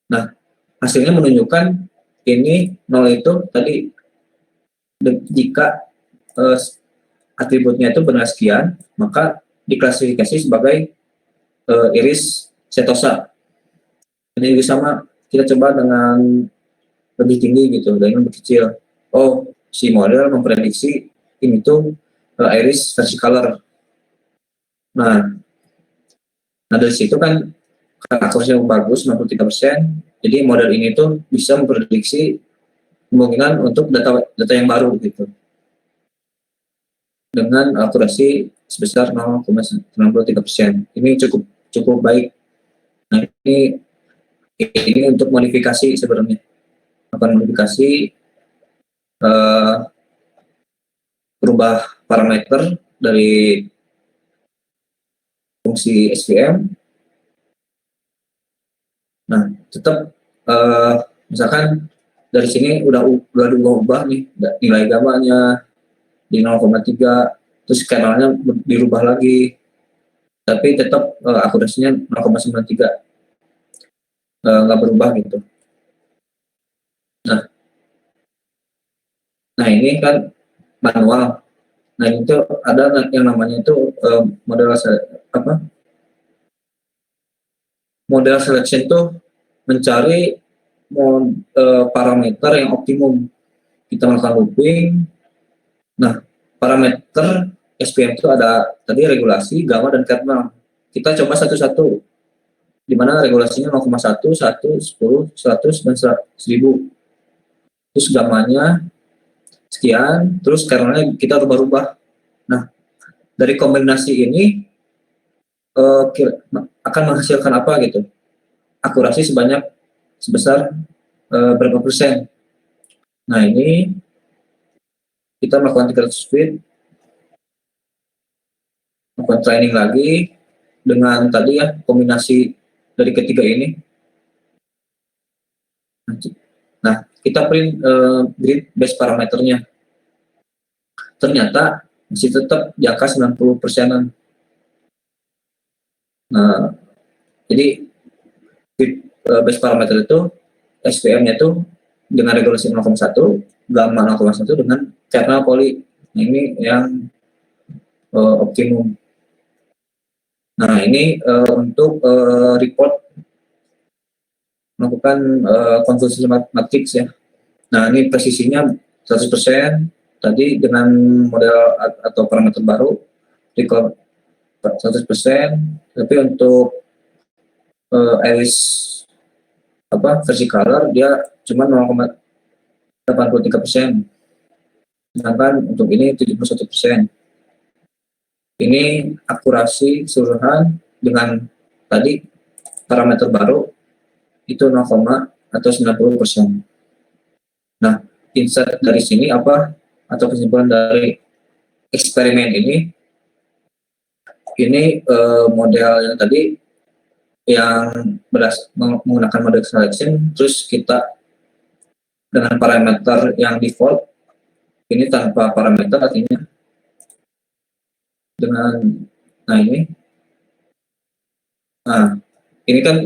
Nah, hasilnya menunjukkan ini 0 itu tadi jika atributnya itu benar sekian, maka diklasifikasi sebagai iris setosa. Ini sama kita coba dengan lebih tinggi gitu, dengan lebih kecil. Oh, si model memprediksi ini tuh iris versicolor. Nah, dari situ kan akurasinya bagus 93%. Jadi model ini tuh bisa memprediksi kemungkinan untuk data yang baru gitu dengan akurasi sebesar 0,93%. Ini cukup baik. Nah, ini untuk modifikasi sebenarnya. Akan modifikasi berubah parameter dari fungsi SVM. Nah, tetap misalkan dari sini udah diubah nih nilai gamanya di 0,3, terus scalarnya dirubah lagi, tapi tetap akurasinya 0,93, nggak berubah gitu. Nah ini kan manual. Nah itu ada yang namanya itu model selection itu mencari parameter yang optimum. Kita melakukan looping. Nah, parameter SPM itu ada tadi regulasi, gamma, dan kernel. Kita coba satu-satu, di mana regulasinya 0,1, 1, 10, 100, dan 1000. Terus gammanya sekian, terus kernelnya kita rubah-rubah. Nah, dari kombinasi ini akan menghasilkan apa gitu? Akurasi sebesar berapa persen? Nah, ini kita melakukan 300 feet, melakukan training lagi dengan tadi ya kombinasi dari ketiga ini. Nah, kita print grid base parameternya. Ternyata masih tetap di angka 90%-an. Nah, jadi grid base parameter itu SVM-nya itu dengan regulasi 0,1, gamma 0,1 dengan kernel poly. Nah, ini yang optimum. Nah, ini untuk report melakukan konversi matrix ya. Nah, ini presisinya 100%. Tadi dengan model atau parameter baru, record 100%. Tapi untuk iris versi color dia cuma 0,83%. Sedangkan untuk ini 71%. Ini akurasi keseluruhan dengan tadi parameter baru itu 0, atau 90%. Nah, insight dari sini apa atau kesimpulan dari eksperimen ini model yang tadi yang menggunakan model selection, terus kita dengan parameter yang default, ini tanpa parameter artinya dengan ini kan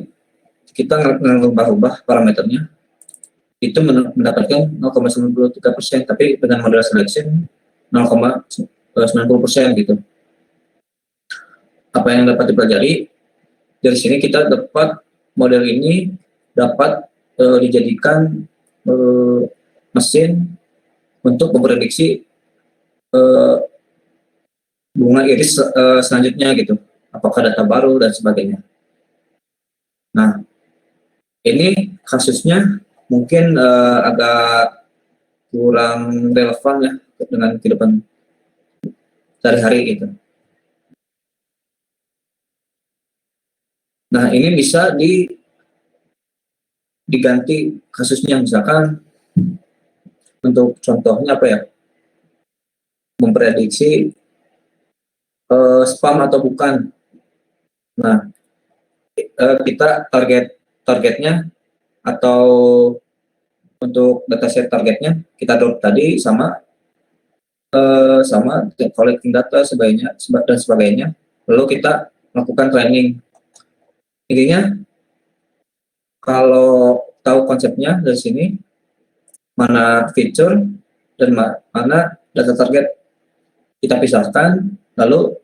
kita ngerubah parameternya itu mendapatkan 0,93%, tapi dengan model selection 0,90% gitu. Apa yang dapat dipelajari dari sini, kita dapat model ini dapat dijadikan mesin untuk memprediksi eh, bunga iris selanjutnya gitu, apakah data baru dan sebagainya. Nah, ini kasusnya mungkin agak kurang relevan ya dengan kehidupan sehari-hari gitu. Nah, ini bisa diganti kasusnya, misalkan untuk contohnya apa ya, memprediksi spam atau bukan. Nah, kita targetnya atau untuk dataset targetnya kita drop tadi sama collecting data sebagainya dan sebagainya, lalu kita melakukan training. Intinya kalau tahu konsepnya dari sini, mana feature dan mana data target kita pisahkan, lalu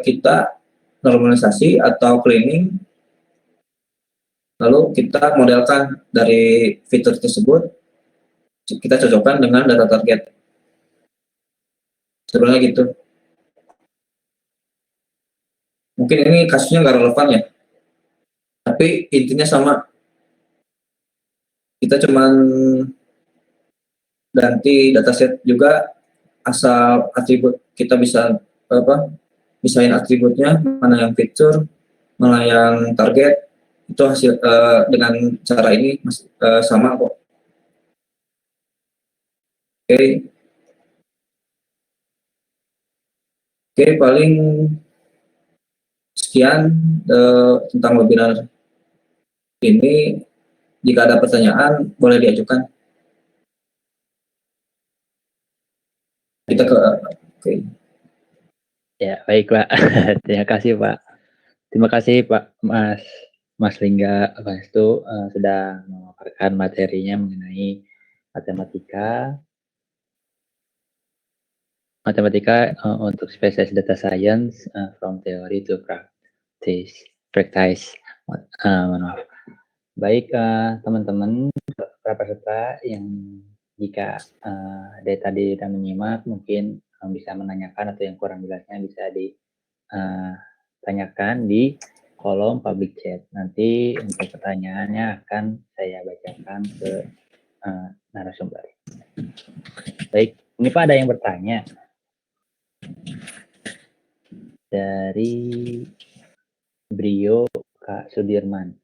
kita normalisasi atau cleaning, lalu kita modelkan dari fitur tersebut, kita cocokkan dengan data target. Sebenarnya gitu. Mungkin ini kasusnya nggak relevan ya, tapi intinya sama. Kita cuman ganti dataset juga, asal atribut kita bisa misahin atributnya, mana yang fitur, mana yang target, itu hasil dengan cara ini sama kok. Oke, paling sekian tentang webinar ini. Jika ada pertanyaan boleh diajukan. Kita ke oke. Ya, baik Pak. Terima kasih Pak. Terima kasih Pak Mas Lingga Abastu sudah memaparkan materinya mengenai matematika untuk spesies data science from theory to practice. Maaf. Baik teman-teman para peserta yang jika dari tadi sudah menyimak, mungkin bisa menanyakan atau yang kurang jelasnya bisa ditanyakan di kolom public chat. Nanti untuk pertanyaannya akan saya bacakan ke narasumber. Baik, ini Pak ada yang bertanya dari Brio Kak Sudirman.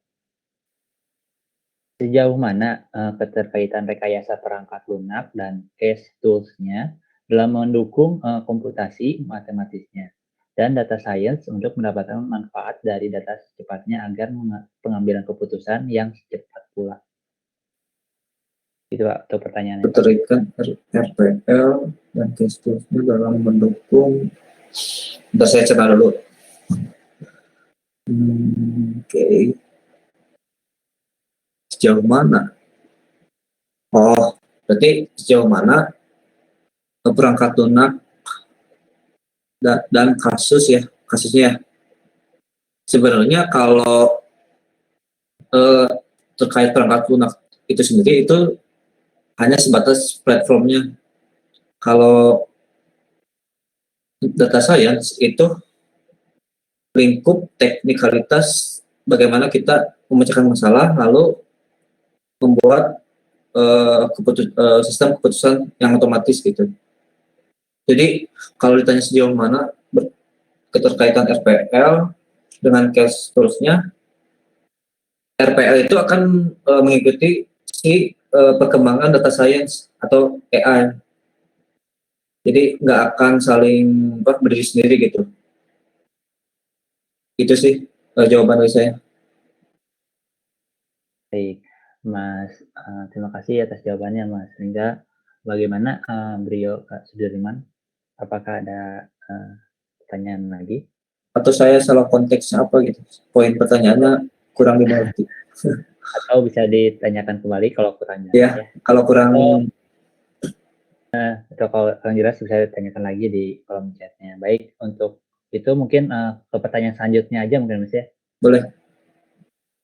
Sejauh mana keterkaitan rekayasa perangkat lunak dan case tools-nya dalam mendukung komputasi matematisnya dan data science untuk mendapatkan manfaat dari data secepatnya agar pengambilan keputusan yang secepat pula. Itu Pak, untuk pertanyaannya. Keterkaitan RPL dan case tools-nya dalam mendukung. Bentar, saya coba dulu. Oke. Sejauh mana? Oh, berarti sejauh mana perangkat lunak dan kasusnya. Sebenarnya kalau terkait perangkat lunak itu sendiri itu hanya sebatas platformnya. Kalau data science itu lingkup teknikalitas bagaimana kita memecahkan masalah lalu membuat sistem keputusan yang otomatis gitu. Jadi kalau ditanya sejauh mana keterkaitan RPL dengan case tools-nya, RPL itu akan mengikuti perkembangan data science atau AI. Jadi nggak akan saling berdiri sendiri gitu. Itu sih jawaban dari saya. Baik, Mas, terima kasih atas jawabannya Mas. Sehingga bagaimana Brio Kak Sudirman? Apakah ada pertanyaan lagi? Atau saya salah konteksnya apa gitu? Poin pertanyaannya kurang dimengerti. Atau bisa ditanyakan kembali kalau kurang jelas Ya, ya. kalau kurang Atau kalau kurang jelas bisa ditanyakan lagi di kolom chatnya. Baik, untuk itu mungkin ke pertanyaan selanjutnya aja mungkin Mas ya. boleh.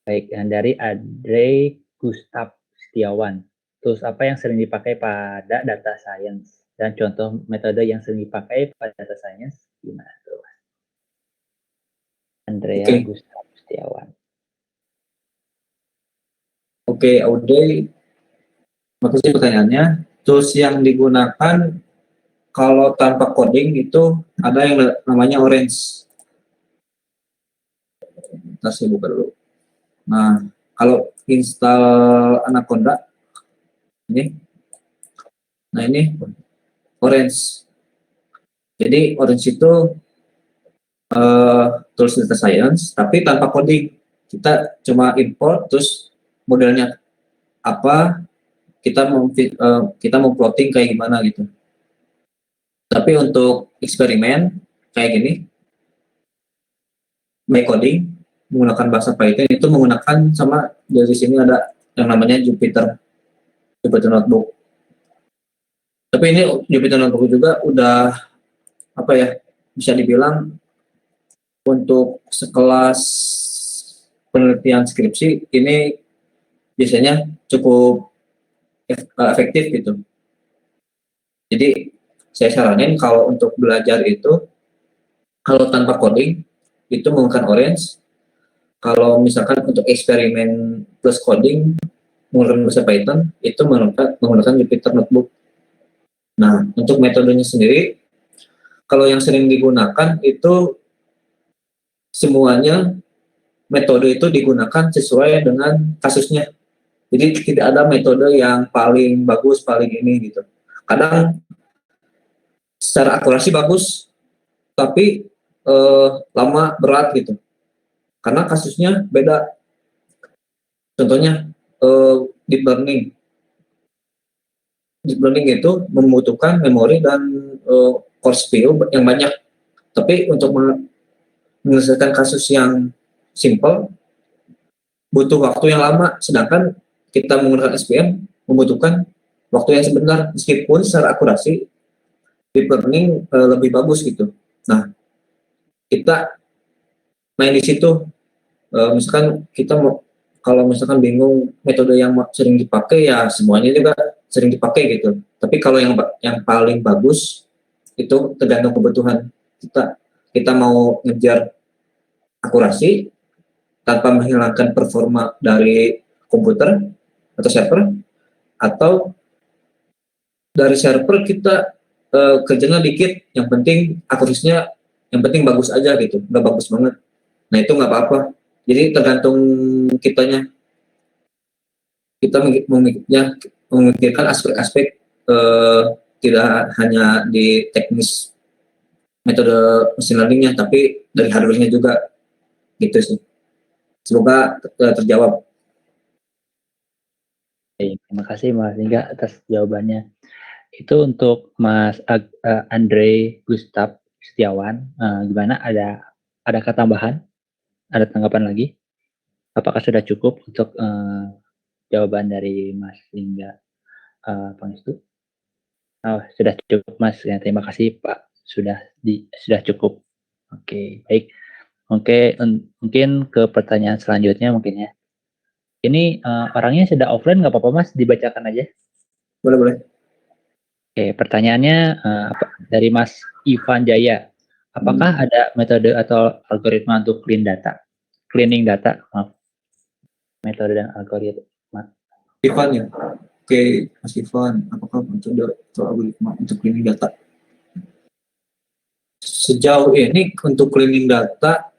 Baik, dari Andre Gustav Setiawan. Tools apa yang sering dipakai pada data science? dan contoh metode yang sering dipakai pada data science gimana tuh? Andrea Oke. Gustav Setiawan. Oke, Aude, makasih pertanyaannya. Tools yang digunakan kalau tanpa coding itu ada yang namanya Orange. Ntar saya buka dulu. Nah, kalau install Anaconda, ini, nah ini Orange. Jadi Orange itu tools data science, tapi tanpa coding. Kita cuma import, terus modelnya apa, kita mau plotting kayak gimana gitu. Tapi untuk eksperimen kayak gini, by coding menggunakan bahasa Python itu menggunakan sama dari sini ada yang namanya Jupyter Notebook. Tapi ini Jupyter Notebook juga udah apa ya, bisa dibilang untuk sekelas penelitian skripsi ini biasanya cukup efektif gitu. Jadi saya saranin kalau untuk belajar itu kalau tanpa coding itu menggunakan Orange. Kalau misalkan untuk eksperimen plus coding menggunakan bahasa Python itu menggunakan Jupyter Notebook. Nah, untuk metodenya sendiri, kalau yang sering digunakan itu semuanya metode itu digunakan sesuai dengan kasusnya. Jadi tidak ada metode yang paling bagus, paling ini gitu. Kadang secara akurasi bagus, tapi lama, berat gitu. Karena kasusnya beda. Contohnya deep learning. Deep learning itu membutuhkan memori dan core CPU yang banyak. Tapi untuk menyelesaikan kasus yang simple butuh waktu yang lama, sedangkan kita menggunakan SPM membutuhkan waktu yang sebentar, meskipun secara akurasi deep learning lebih bagus gitu. Nah, kita main di situ. Misalkan kita mau, kalau misalkan bingung metode yang sering dipakai, ya semuanya juga sering dipakai gitu. Tapi kalau yang paling bagus itu tergantung kebutuhan kita. Kita mau ngejar akurasi tanpa menghilangkan performa dari komputer atau server, atau dari server kita kerjanya dikit, yang penting akurasinya, yang penting bagus aja gitu, nggak bagus banget. Nah itu nggak apa-apa. Jadi tergantung kitanya. Kita memikirkan aspek-aspek tidak hanya di teknis metode machine learningnya, tapi dari hardware-nya juga gitu sih. Semoga terjawab. Terima kasih Mas Hingga atas jawabannya. Itu untuk Mas Andre Gustav Setiawan. Gimana? Ada ketambahan? Ada tanggapan lagi? Apakah sudah cukup untuk jawaban dari Mas Hingga Pangestu? Oh, sudah cukup Mas. Ya, terima kasih Pak. Sudah cukup. Oke, baik. Oke, mungkin ke pertanyaan selanjutnya mungkin ya. Ini orangnya sudah offline nggak apa-apa Mas, dibacakan aja. Boleh. Oke, pertanyaannya dari Mas Ivan Jaya. Apakah ada metode atau algoritma untuk cleaning data? Maaf. Metode dan algoritma. Ivan ya. Oke, Mas Ivan, apakah metode atau algoritma untuk cleaning data? Sejauh ini untuk cleaning data,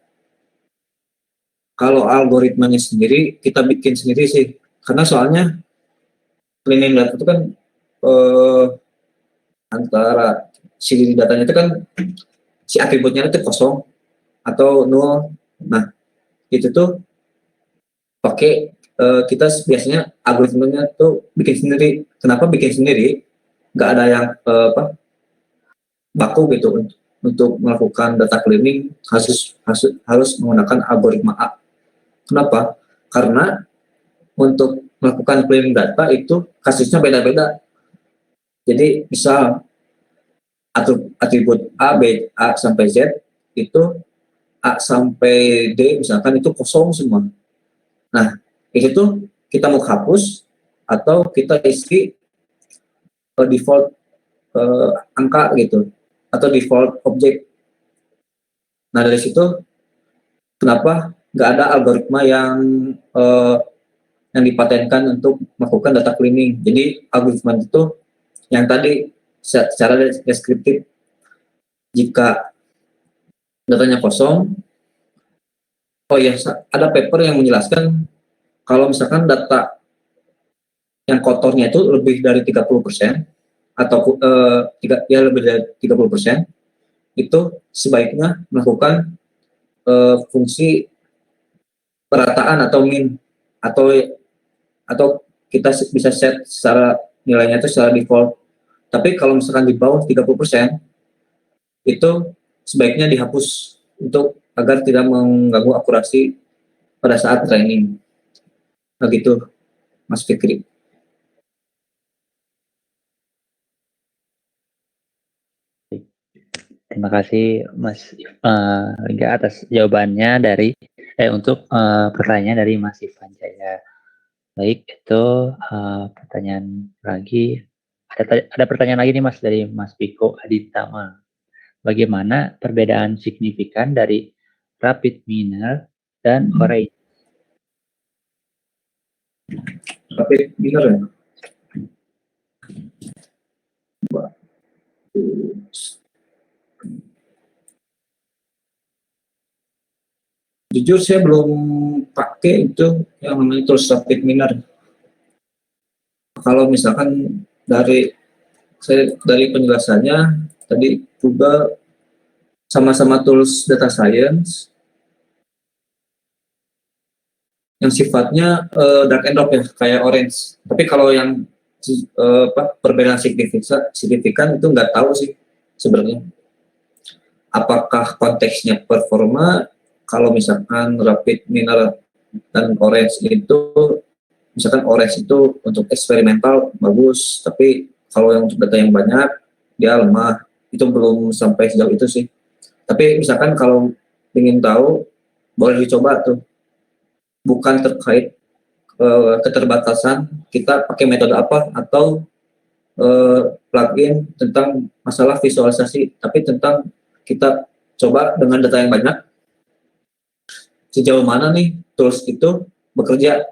kalau algoritmanya sendiri kita bikin sendiri sih, karena soalnya cleaning data itu kan antara si datanya itu kan si atributnya itu kosong atau nol. Nah itu tuh pakai kita biasanya algoritmanya tuh bikin sendiri. Kenapa bikin sendiri? Nggak ada yang baku gitu untuk melakukan data cleaning, harus menggunakan algoritma A. Kenapa? Karena untuk melakukan cleaning data itu kasusnya beda-beda. Jadi misal atribut A sampai Z itu A sampai D misalkan itu kosong semua. Nah, itu tuh kita mau hapus atau kita isi default angka gitu atau default object. Nah dari situ kenapa nggak ada algoritma yang dipatenkan untuk melakukan data cleaning. Jadi algoritma itu yang tadi secara deskriptif, jika datanya kosong, oh ya ada paper yang menjelaskan kalau misalkan data yang kotornya itu lebih dari 30% atau ya lebih dari 30%, itu sebaiknya melakukan fungsi perataan atau min, atau kita bisa set secara nilainya itu secara default. Tapi kalau misalkan di bawah 30%, itu sebaiknya dihapus untuk agar tidak mengganggu akurasi pada saat training. Nah gitu, Mas Fikri. Terima kasih Mas Ringga atas jawabannya dari untuk pertanyaan dari Mas Ivan Jaya. Baik, itu pertanyaan lagi. Ada pertanyaan lagi nih Mas dari Mas Piko Aditama. Bagaimana perbedaan signifikan dari rapid miner dan orange? Rapid miner ya? Jujur saya belum pakai itu yang namanya tools rapid miner. Kalau misalkan dari penjelasannya tadi juga sama-sama tools data science yang sifatnya dark and drop ya, kayak orange. Tapi kalau yang perbedaan signifikan itu nggak tahu sih sebenarnya. Apakah konteksnya performa? Kalau misalkan rapid miner dan orange itu, misalkan orange itu untuk eksperimental bagus, tapi kalau yang untuk data yang banyak dia lemah. Itu belum sampai sejauh itu sih. Tapi misalkan kalau ingin tahu, boleh dicoba tuh. Bukan terkait keterbatasan kita pakai metode apa atau plugin tentang masalah visualisasi, tapi tentang kita coba dengan data yang banyak, sejauh mana nih tools itu bekerja,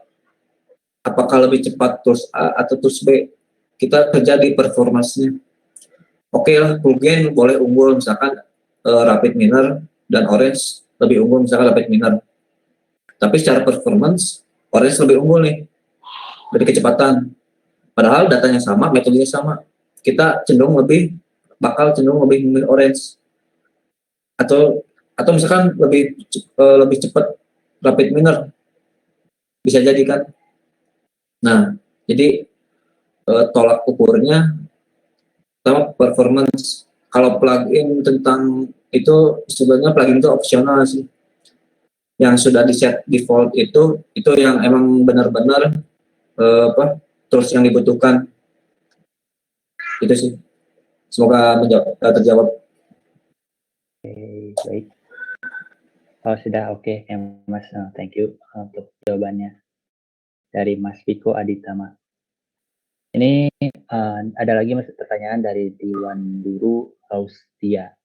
apakah lebih cepat tools A atau tools B, kita kerja di performance-nya. Oke lah, plugin boleh unggul, misalkan rapid miner dan orange lebih unggul misalkan rapid miner, tapi secara performance orange lebih unggul nih dari kecepatan, padahal datanya sama, metodenya sama, kita bakal cenderung lebih memilih orange, atau misalkan lebih cepat rapid miner, bisa jadi kan. Nah jadi tolak ukurnya sama performance. Kalau plugin tentang itu sebenarnya plugin itu opsional sih, yang sudah di set default itu yang emang benar-benar tools yang dibutuhkan. Itu sih, semoga terjawab. Baik. Oh sudah, oke. Mas, thank you untuk jawabannya dari Mas Piko Aditama. Ini ada lagi Mas pertanyaan dari Diwan Duru Austia.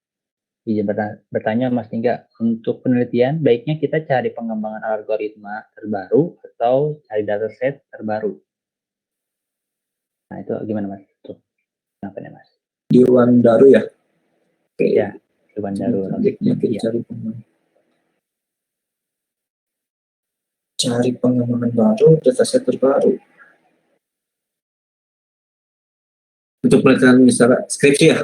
Izin bertanya Mas Tingga, untuk penelitian baiknya kita cari pengembangan algoritma terbaru atau cari dataset terbaru? Nah itu gimana Mas? Tuh, kenapa nih Mas? Diwan Daru ya? Oke. Ya, Diwan Daru. Cari pengembangan baru, dataset terbaru. Untuk penelitian misalnya skripsi ya?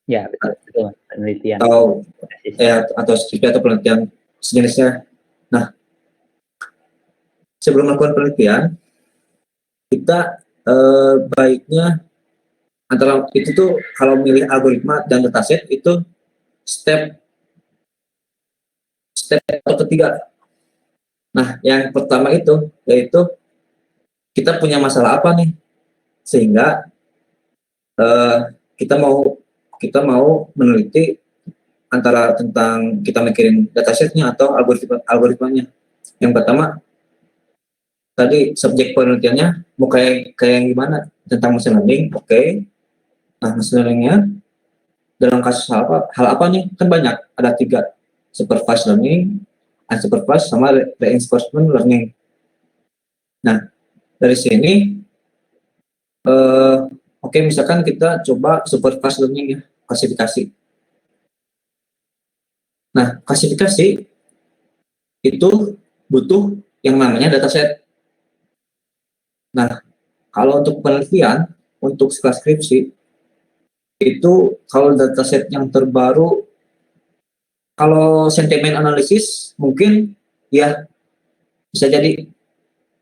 Ya betul, penelitian. Atau skripsi atau penelitian sejenisnya. Nah, sebelum melakukan penelitian, kita baiknya antara itu tuh kalau milih algoritma dan dataset itu step ketiga. Nah, yang pertama itu yaitu kita punya masalah apa nih, sehingga kita mau meneliti antara tentang kita mikirin datasetnya atau algoritmanya. Yang pertama tadi subjek penelitiannya mau kayak yang gimana, tentang machine learning, oke. Nah, machine learning-nya dalam kasus hal apa nih? Kan banyak, ada 3, supervised learning, unsupervised, sama reinforcement learning. Nah, dari sini, oke, misalkan kita coba supervised learning ya, klasifikasi. Nah, klasifikasi itu butuh yang namanya dataset. Nah, kalau untuk penelitian, untuk skripsi, itu kalau dataset yang terbaru, kalau sentimen analisis mungkin ya bisa jadi.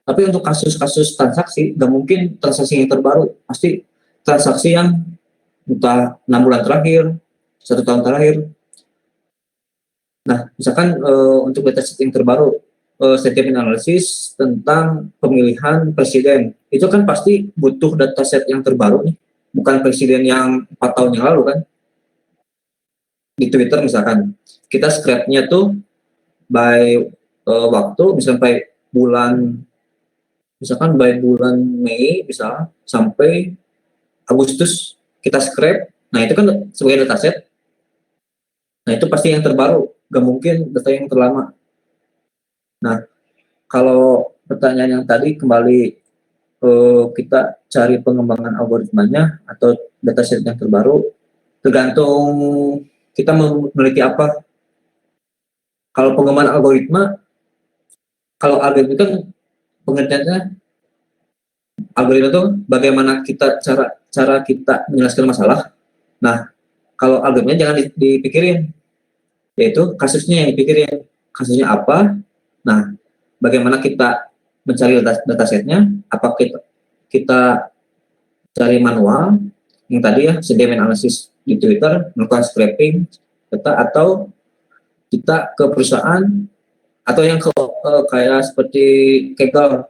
Tapi untuk kasus-kasus transaksi, nggak mungkin transaksi yang terbaru. Pasti transaksi yang entah 6 bulan terakhir, 1 tahun terakhir. Nah, misalkan untuk dataset yang terbaru, sentimen analisis tentang pemilihan presiden, itu kan pasti butuh dataset yang terbaru nih, bukan presiden yang 4 tahun yang lalu kan. Di Twitter misalkan, kita scrape-nya tuh by waktu, misalkan by bulan Mei bisa sampai Agustus kita scrape. Nah, itu kan sebagai dataset. Nah, itu pasti yang terbaru, gak mungkin data yang terlama. Nah, kalau pertanyaan yang tadi kembali, kita cari pengembangan algoritmanya atau dataset yang terbaru, tergantung kita meneliti apa. Kalau pengembangan algoritma, kalau algoritma kan pengertiannya, algoritma itu bagaimana cara kita menjelaskan masalah. Nah, kalau algoritma jangan dipikirin, yaitu kasusnya yang dipikirin. Kasusnya apa? Nah, bagaimana kita mencari datasetnya? Apa kita cari manual yang tadi ya, sedimen analisis di Twitter, melakukan scraping data, atau kita ke perusahaan, atau yang kayak seperti Kaggle.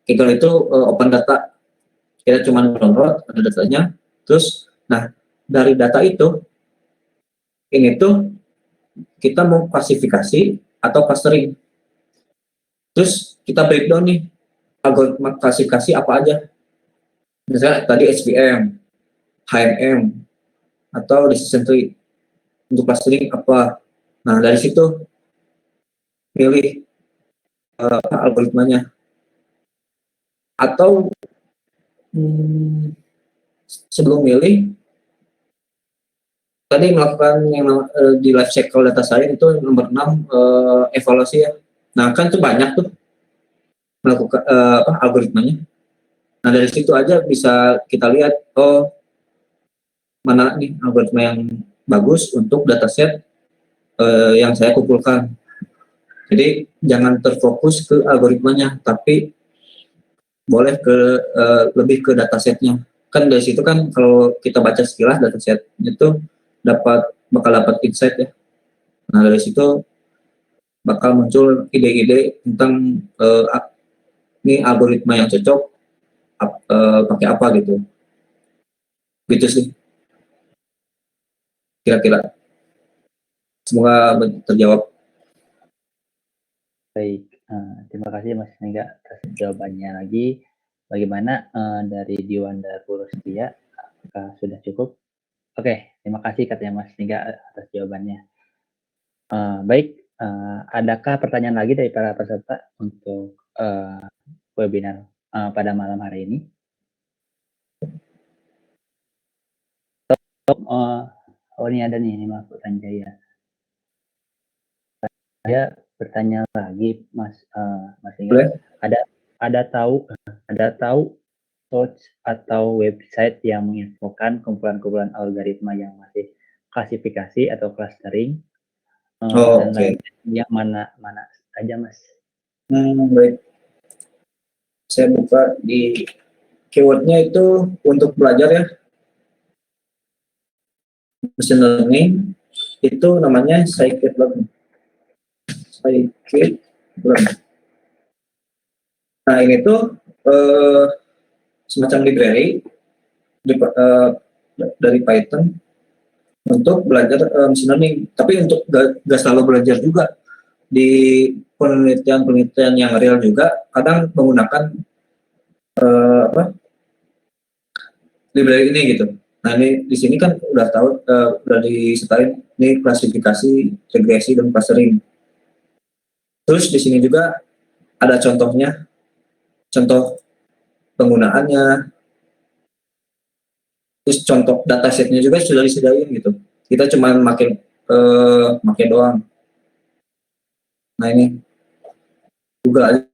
Kaggle itu open data, kita cuma download, ada datanya. Terus, nah, dari data itu, ini tuh kita mau klasifikasi atau clustering. Terus kita breakdown nih, algoritma klasifikasi apa aja. Misalnya tadi SVM, HMM, atau decision tree. Untuk clustering apa. Nah, dari situ pilih algoritmanya. Atau sebelum milih, tadi melakukan yang di life cycle data science itu nomor 6, evaluasi ya. Nah, kan itu banyak tuh melakukan algoritmanya. Nah, dari situ aja bisa kita lihat, oh, mana nih algoritma yang bagus untuk dataset yang saya kumpulkan. Jadi jangan terfokus ke algoritmanya, tapi boleh lebih ke datasetnya. Kan dari situ kan kalau kita baca sekilas dataset itu bakal dapat insight ya. Nah, dari situ bakal muncul ide-ide tentang ini algoritma yang cocok pakai apa gitu. Gitu sih kira-kira. Semoga terjawab. Baik, terima kasih Mas Nega atas jawabannya lagi. Bagaimana dari Diwandar Purustia, apakah sudah cukup? Oke, terima kasih katanya Mas Nega atas jawabannya. Baik, adakah pertanyaan lagi dari para peserta untuk webinar pada malam hari ini? Oh, ini ada nih, maaf pertanyaan saya. Saya bertanya lagi, Mas Nega. Ada tahu coach atau website yang menginfokan kumpulan-kumpulan algoritma yang masih klasifikasi atau clustering dan lain yang mana aja Mas? Baik, saya buka di keywordnya itu untuk belajar ya, machine learning itu namanya scikit-learn. Nah, ini tuh semacam library dari Python untuk belajar machine learning. Tapi untuk gak selalu belajar juga, di penelitian yang real juga kadang menggunakan library ini gitu. Nah ini di sini kan udah tahu, udah disetain ini klasifikasi, regresi dan clustering. Terus di sini juga ada contohnya, contoh penggunaannya, terus contoh datasetnya juga sudah disediain gitu. Kita cuma makin doang. Nah ini Google aja.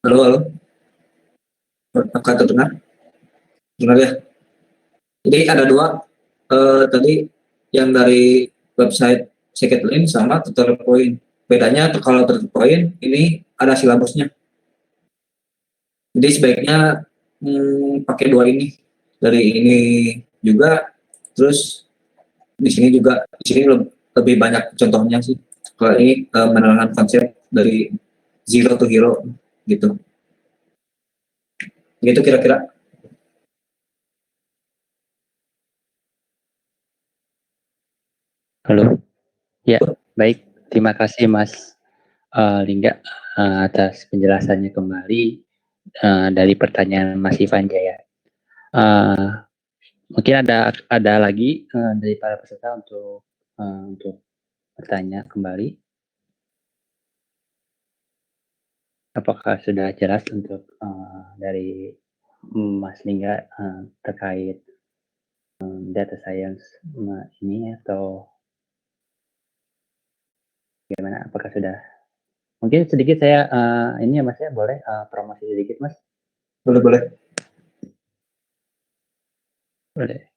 Halo, halo, apakah terdengar? Dengar ya. Jadi ada dua, tadi yang dari website Secondlink sama Tutorial Point. Bedanya kalau Tutorial Point ini ada silabusnya. Jadi sebaiknya pakai dua ini. Dari ini juga, terus di sini juga, di sini lebih banyak contohnya sih. Kalau ini menerangkan konsep dari zero to hero gitu. Gitu kira-kira. Halo. Ya, baik. Terima kasih Mas Lingga atas penjelasannya kembali dari pertanyaan Mas Ivan Jaya. Mungkin ada lagi dari para peserta untuk bertanya kembali. Apakah sudah jelas untuk dari Mas Lingga terkait data science ini atau gimana? Apakah sudah? Mungkin sedikit saya ini ya Mas ya, boleh promosi sedikit Mas? Boleh, boleh. Boleh.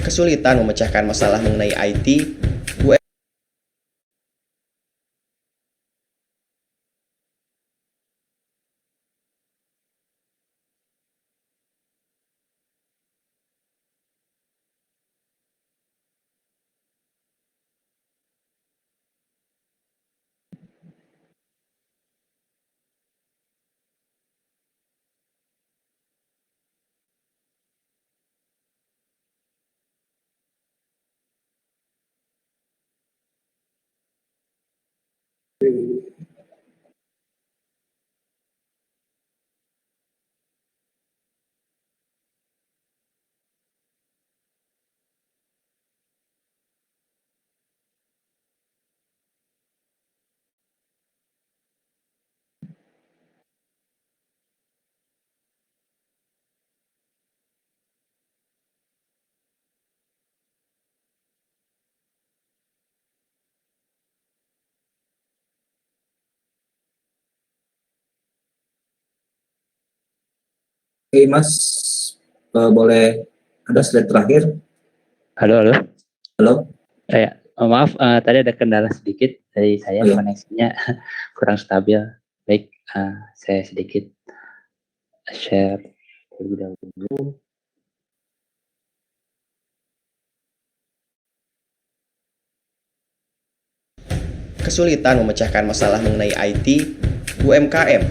Kesulitan memecahkan masalah mengenai IT, Mas, boleh ada slide terakhir? Halo. Halo? Maaf, tadi ada kendala sedikit dari saya, Oh, ya. koneksinya kurang stabil. Baik, saya sedikit share terlebih dahulu. Kesulitan memecahkan masalah mengenai IT, UMKM,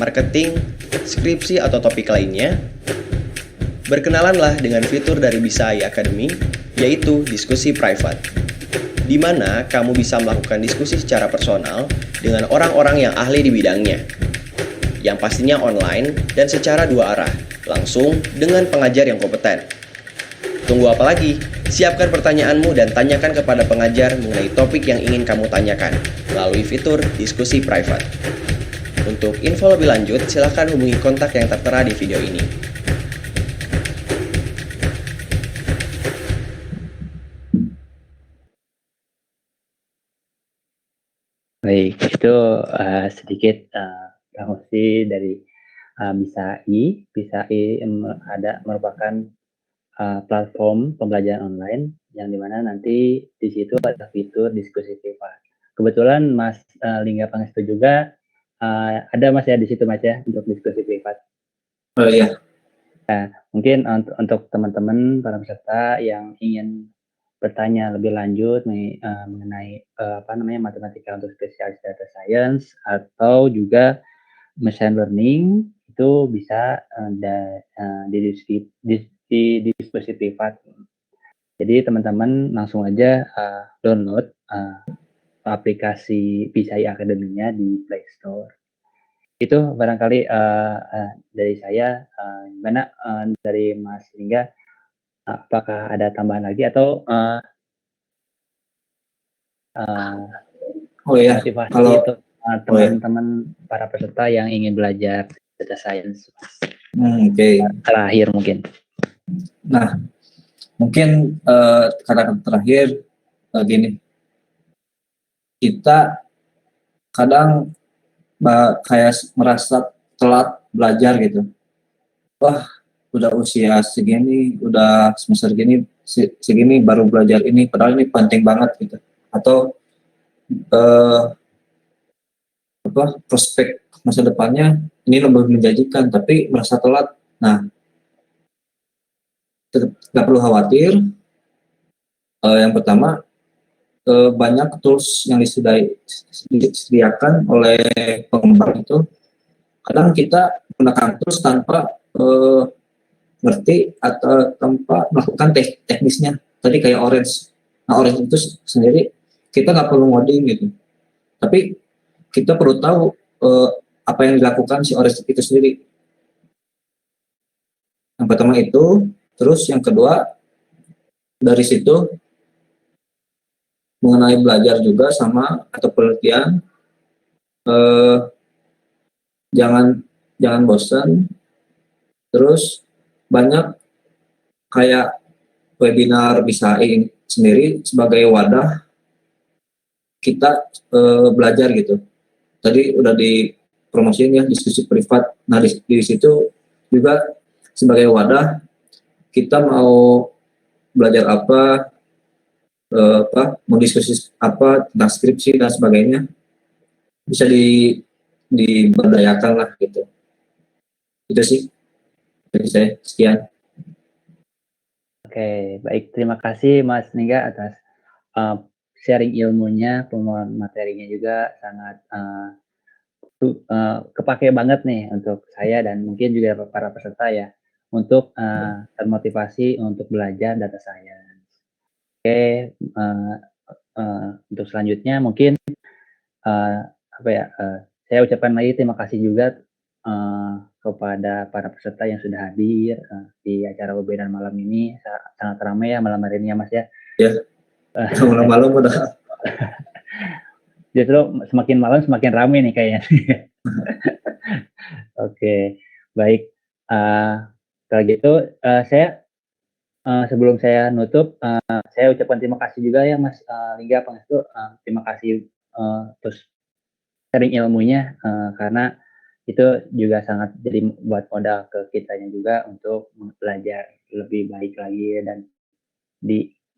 marketing, skripsi atau topik lainnya? Berkenalanlah dengan fitur dari Bisa.ai Academy, yaitu diskusi private, di mana kamu bisa melakukan diskusi secara personal dengan orang-orang yang ahli di bidangnya, yang pastinya online dan secara dua arah, langsung dengan pengajar yang kompeten. Tunggu apa lagi? Siapkan pertanyaanmu dan tanyakan kepada pengajar mengenai topik yang ingin kamu tanyakan melalui fitur diskusi private. Untuk info lebih lanjut, silakan hubungi kontak yang tertera di video ini. Baik, itu sedikit promosi dari Bisa.ai. Bisa.ai merupakan platform pembelajaran online yang dimana nanti di situ ada fitur diskusi privat. Kebetulan Mas Lingga Pangestu juga ada Mas ya di situ Mas ya untuk diskusi privat. Oh iya. Mungkin untuk teman-teman para peserta yang ingin bertanya lebih lanjut mengenai matematika untuk spesialis data science atau juga machine learning itu bisa di diskusi privat. Jadi teman-teman langsung aja download aplikasi Bisa.ai Academy-nya di Play Store. Itu barangkali dari saya. Gimana dari Mas Lingga? Apakah ada tambahan lagi atau Oh ya, motivasi kalau untuk teman-teman para peserta yang ingin belajar data science? oke. Terakhir mungkin. Nah, mungkin kata-kata terakhir gini, kita kadang kayak merasa telat belajar gitu. Wah, udah usia segini, udah semester gini, segini baru belajar ini, padahal ini penting banget gitu. Atau prospek masa depannya ini lebih menjanjikan, tapi merasa telat. Nah, nggak perlu khawatir. Yang pertama, banyak tools yang disediakan oleh pengembang itu. Kadang kita gunakan tools tanpa ngerti atau tanpa melakukan teknisnya. Tadi kayak Orange. Nah, Orange itu sendiri kita nggak perlu ngoding gitu. Tapi kita perlu tahu apa yang dilakukan si Orange itu sendiri. Yang pertama itu, terus yang kedua dari situ mengenai belajar juga sama atau penelitian, jangan bosan. Terus banyak kayak webinar Bisa.ai sendiri sebagai wadah kita belajar gitu. Tadi udah dipromosiin ya diskusi privat. Nah di situ juga sebagai wadah kita mau belajar apa, mau diskusi apa tentang skripsi dan sebagainya, bisa diberdayakan lah gitu. Itu sih dari saya. Sekian. Oke, baik. Terima kasih Mas Lingga atas sharing ilmunya, pemahaman materinya juga sangat kepake banget nih untuk saya dan mungkin juga para peserta ya untuk termotivasi untuk belajar data science. Oke, untuk selanjutnya mungkin saya ucapkan lagi terima kasih juga kepada para peserta yang sudah hadir di acara webinar malam ini. Sangat ramai ya malam hari ini ya Mas ya. Ya, malam-malam udah. Justru semakin malam semakin ramai nih kayaknya. Oke, baik. Kalau gitu saya sebelum saya nutup, saya ucapkan terima kasih juga ya Mas Lingga Pangestu. Terima kasih terus sharing ilmunya karena itu juga sangat jadi buat modal ke kitanya juga untuk belajar lebih baik lagi dan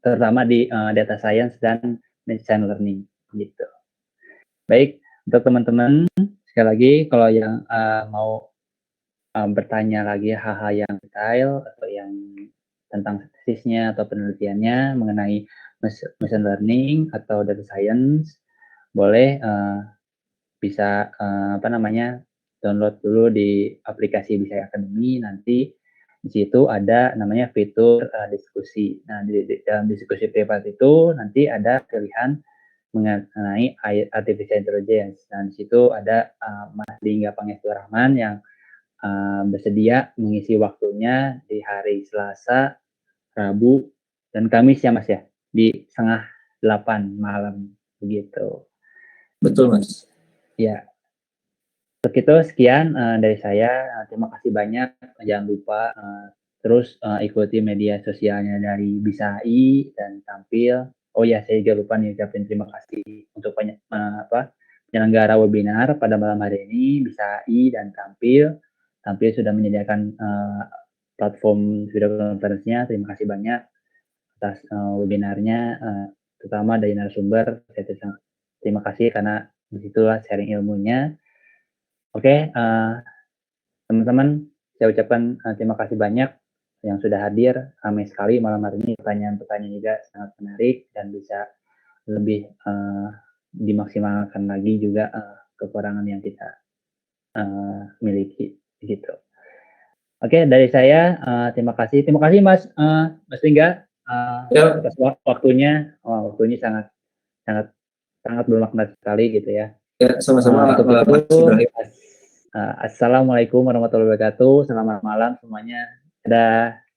terutama di data science dan machine learning gitu. Baik, untuk teman-teman sekali lagi kalau yang mau bertanya lagi hal-hal yang detail atau yang tentang tesisnya atau penelitiannya mengenai machine learning atau data science, boleh bisa download dulu di aplikasi Bisaya Academy. Nanti di situ ada namanya fitur diskusi. Nah, di dalam diskusi privat itu nanti ada pilihan mengenai artificial intelligence. Dan di situ ada Mas Dingga Pangestu Rahman yang bersedia mengisi waktunya di hari Selasa, Rabu, dan Kamis ya Mas ya, di 7:30 malam begitu. Betul Mas. Ya, untuk itu sekian dari saya. Terima kasih banyak. Jangan lupa terus ikuti media sosialnya dari Bisai dan Tampil. Oh ya, saya juga lupa nih ucapin terima kasih untuk penyelenggara webinar pada malam hari ini, Bisai dan Tampil. Tampil sudah menyediakan platform video conference-nya. Terima kasih banyak atas webinarnya, terutama dari narasumber. Terima kasih karena disitulah sharing ilmunya. Oke, teman-teman, saya ucapkan terima kasih banyak yang sudah hadir. Ramai sekali malam hari ini, pertanyaan-pertanyaan juga sangat menarik dan bisa lebih dimaksimalkan lagi juga kekurangan yang kita miliki gitu. Oke, dari saya terima kasih. Terima kasih Mas Dingga atas waktunya. Waktunya sangat bermakna sekali gitu ya. Ya, sama-sama Mas Ibrahim. Assalamualaikum warahmatullahi wabarakatuh. Selamat malam semuanya. Dadah.